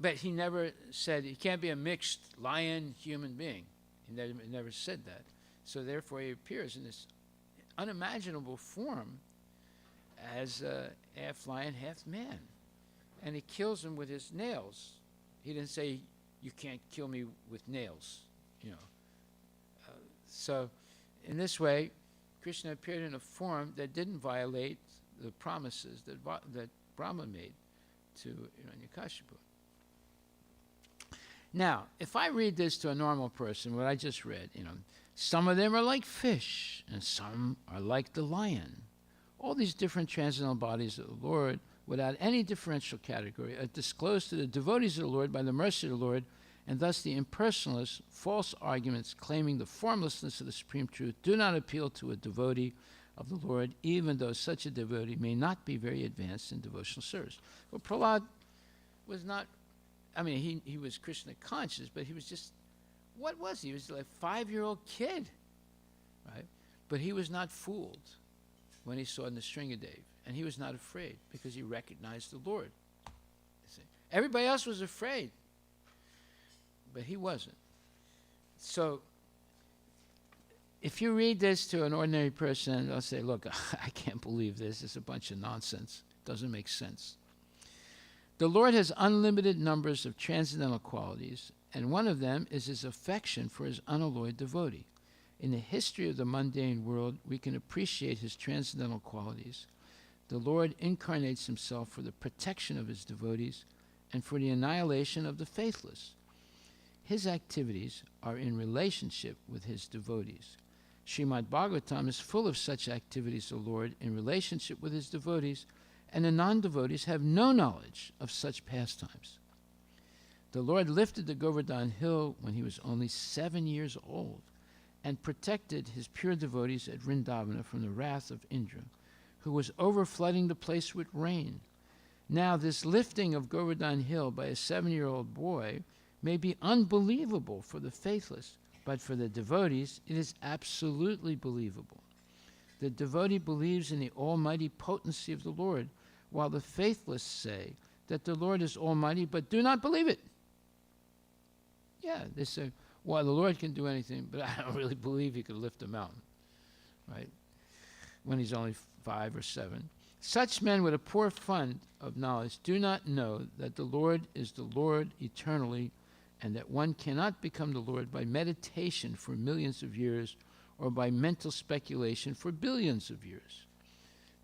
S1: but he never said he can't be a mixed lion human being. He never said that. So therefore he appears in this unimaginable form as half lion, half man. And he kills him with his nails. He didn't say, you can't kill me with nails, you know. So in this way, Krishna appeared in a form that didn't violate the promises that Brahma made to Hiranyakashipu. Now, if I read this to a normal person, what I just read, some of them are like fish, and some are like the lion. All these different transcendental bodies of the Lord, without any differential category, are disclosed to the devotees of the Lord by the mercy of the Lord, and thus the impersonalist, false arguments claiming the formlessness of the Supreme Truth do not appeal to a devotee of the Lord, even though such a devotee may not be very advanced in devotional service. Well, Prahlad was not, he was Krishna conscious, but he was just, what was he? He was like a 5-year-old kid, right? But he was not fooled when he saw Nrsingadev, and he was not afraid because he recognized the Lord. Everybody else was afraid, but he wasn't. So if you read this to an ordinary person, they'll say, look, I can't believe this. It's a bunch of nonsense. It doesn't make sense. The Lord has unlimited numbers of transcendental qualities, and one of them is his affection for his unalloyed devotee. In the history of the mundane world, we can appreciate his transcendental qualities. The Lord incarnates himself for the protection of his devotees and for the annihilation of the faithless. His activities are in relationship with his devotees. Srimad Bhagavatam is full of such activities of the Lord in relationship with his devotees, and the non-devotees have no knowledge of such pastimes. The Lord lifted the Govardhan hill when he was only 7 years old and protected his pure devotees at Vrindavana from the wrath of Indra, who was overflooding the place with rain. Now, this lifting of Govardhan hill by a 7-year-old boy may be unbelievable for the faithless, but for the devotees, it is absolutely believable. The devotee believes in the almighty potency of the Lord, while the faithless say that the Lord is almighty, but do not believe it. Yeah, they say, well, the Lord can do anything, but I don't really believe he could lift a mountain, right? When he's only 5 or 7. Such men with a poor fund of knowledge do not know that the Lord is the Lord eternally, and that one cannot become the Lord by meditation for millions of years or by mental speculation for billions of years.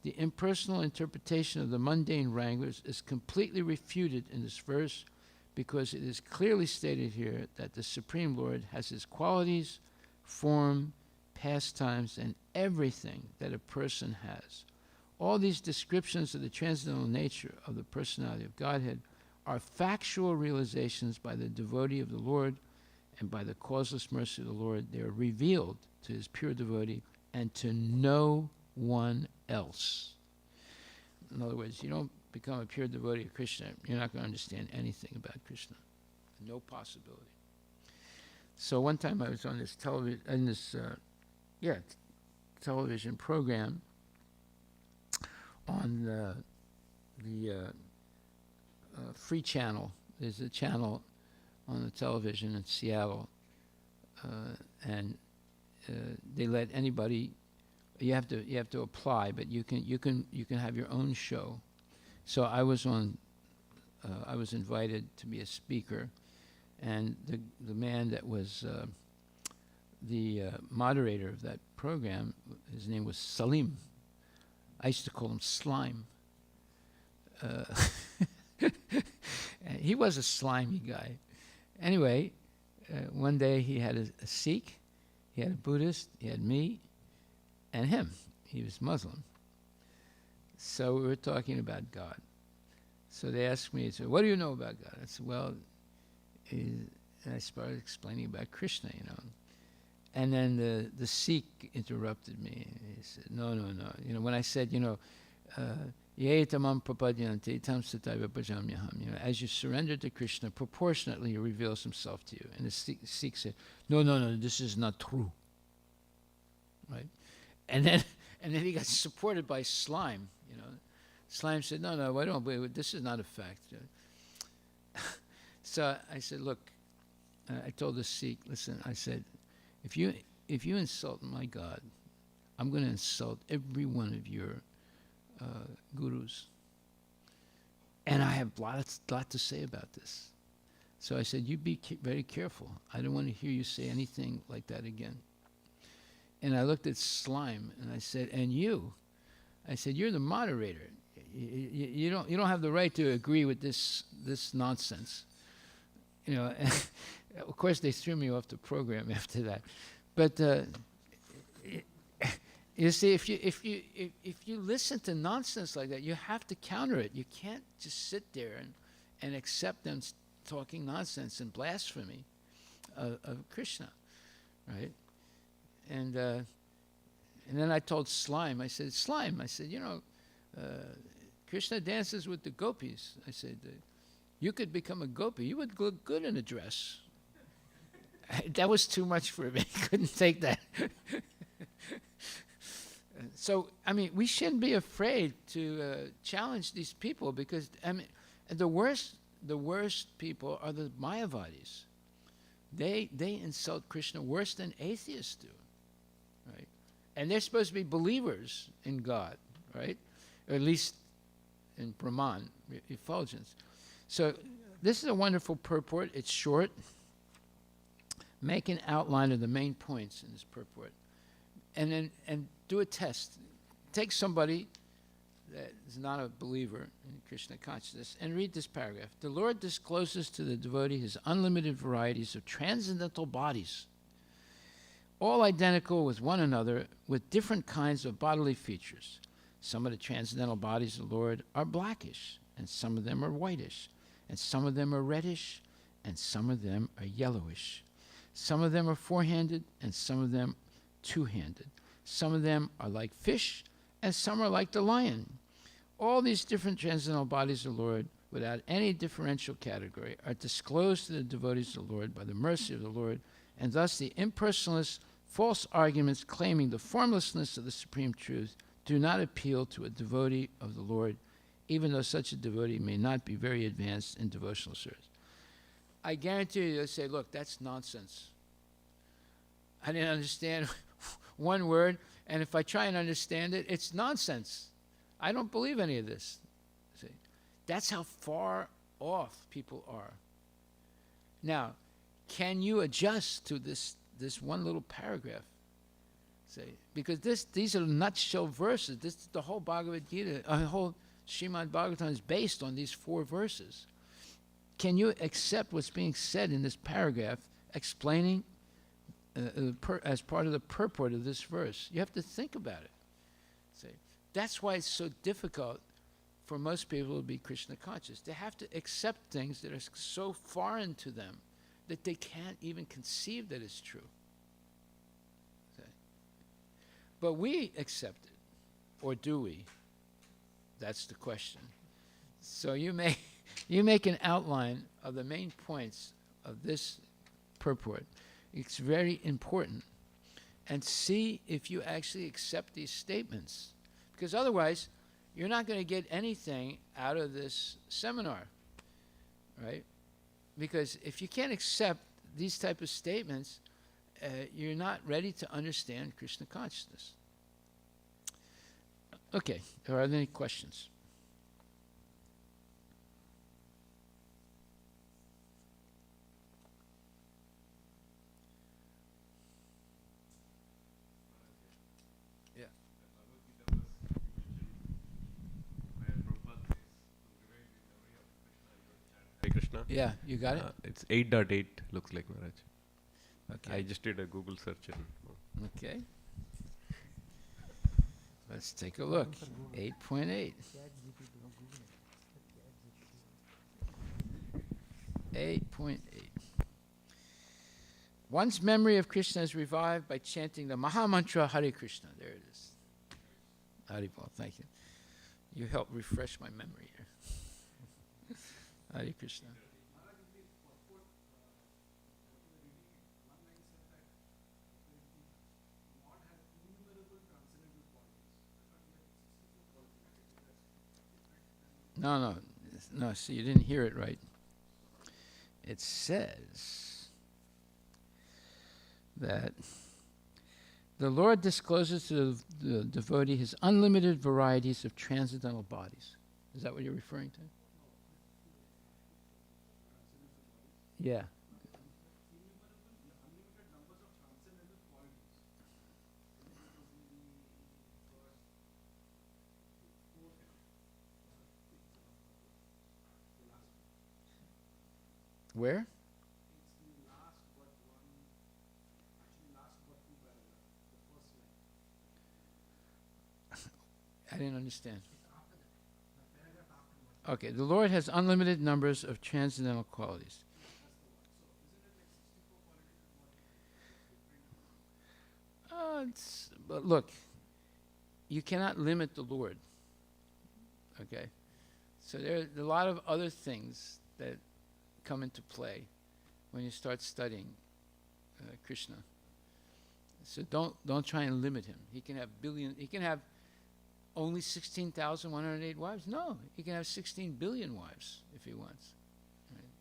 S1: The impersonal interpretation of the mundane wranglers is completely refuted in this verse, because it is clearly stated here that the Supreme Lord has his qualities, form, pastimes, and everything that a person has. All these descriptions of the transcendental nature of the personality of Godhead are factual realizations by the devotee of the Lord, and by the causeless mercy of the Lord, they are revealed to his pure devotee and to no one else. In other words, you don't become a pure devotee of Krishna, you're not going to understand anything about Krishna. No possibility. So one time I was on this television program on the free channel. There's a channel on the television in Seattle, and they let anybody. You have to apply, but you can have your own show. So I was on. I was invited to be a speaker, and the man that was the moderator of that program, his name was Salim. I used to call him Slime. He was a slimy guy. Anyway, one day he had a Sikh, he had a Buddhist, he had me, and him. He was Muslim. So we were talking about God. So they asked me, so what do you know about God? I said, well, and I started explaining about Krishna, you know. And then the Sikh interrupted me. He said, no. You know, when I said, you know, Yetamam prapadyanti tam sataiva bhajamyaham. You know, as you surrender to Krishna, proportionately he reveals himself to you. And the Sikh said, no, this is not true. Right? And then he got supported by Slime, you know. Slime said, no, I don't believe it. This is not a fact. So I said, look, I told the Sikh, listen, I said, if you insult my God, I'm going to insult every one of your gurus. And I have a lot to say about this. So I said, you be very careful. I don't want to hear you say anything like that again. And I looked at Slime and I said, and you? I said, you're the moderator. You don't have the right to agree with this nonsense. You know, of course they threw me off the program after that. But you see, if you listen to nonsense like that, you have to counter it. You can't just sit there and accept them talking nonsense and blasphemy of Krishna, right? And then I told Slime, I said, you know, Krishna dances with the gopis. I said, you could become a gopi. You would look good in a dress. That was too much for me. I couldn't take that. So, I mean, we shouldn't be afraid to challenge these people because, I mean, the worst people are the Mayavadis. They insult Krishna worse than atheists do, right? And they're supposed to be believers in God, right? Or at least in Brahman, effulgence. So this is a wonderful purport. It's short. Make an outline of the main points in this purport. And do a test. Take somebody that is not a believer in Krishna consciousness and read this paragraph. The Lord discloses to the devotee his unlimited varieties of transcendental bodies, all identical with one another with different kinds of bodily features. Some of the transcendental bodies of the Lord are blackish, and some of them are whitish, and some of them are reddish, and some of them are yellowish. Some of them are four-handed, and some of them two-handed. Some of them are like fish, and some are like the lion. All these different transcendental bodies of the Lord, without any differential category, are disclosed to the devotees of the Lord by the mercy of the Lord, and thus the impersonalist false arguments claiming the formlessness of the supreme truth do not appeal to a devotee of the Lord, even though such a devotee may not be very advanced in devotional service. I guarantee you, they'll say, look, that's nonsense. I didn't understand one word, and if I try and understand it, it's nonsense. I don't believe any of this. See, that's how far off people are. Now, can you adjust to this one little paragraph? See, because these are nutshell verses. The whole Bhagavad Gita, the whole Srimad Bhagavatam is based on these 4 verses. Can you accept what's being said in this paragraph, explaining as part of the purport of this verse? You have to think about it. See, that's why it's so difficult for most people to be Krishna conscious. They have to accept things that are so foreign to them that they can't even conceive that it's true. See? But we accept it, or do we? That's the question. So you make an outline of the main points of this purport. It's very important. And see if you actually accept these statements. Because otherwise, you're not going to get anything out of this seminar, right? Because if you can't accept these type of statements, you're not ready to understand Krishna consciousness. Okay, are there any questions? Yeah.
S4: Hare Krishna.
S1: Yeah, you got it?
S4: It's 8.8 looks like, Maharaj.
S1: Okay.
S4: I just did a Google search and
S1: Okay. Let's take a look. 8.8. 8.8. One's memory of Krishna is revived by chanting the Maha Mantra Hare Krishna. There it is. Haribol, thank you. You helped refresh my memory here. Hare Krishna. No, see, you didn't hear it right. It says that the Lord discloses to the devotee his unlimited varieties of transcendental bodies. Is that what you're referring to? Yeah. Where? I didn't understand. Okay, the Lord has unlimited numbers of transcendental qualities. But look, you cannot limit the Lord. Okay? So there are a lot of other things that come into play when you start studying Krishna. So don't try and limit him. He can have only 16,108 wives? No, he can have 16 billion wives if he wants. Right?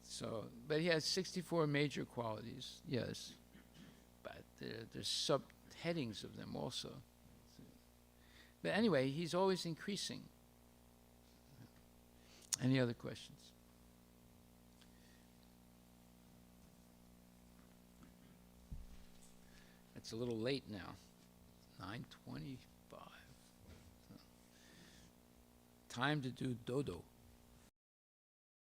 S1: So, but he has 64 major qualities, yes. But there's subheadings of them also. But anyway, he's always increasing. Any other questions? It's a little late now. 9:25. Time to do dodo.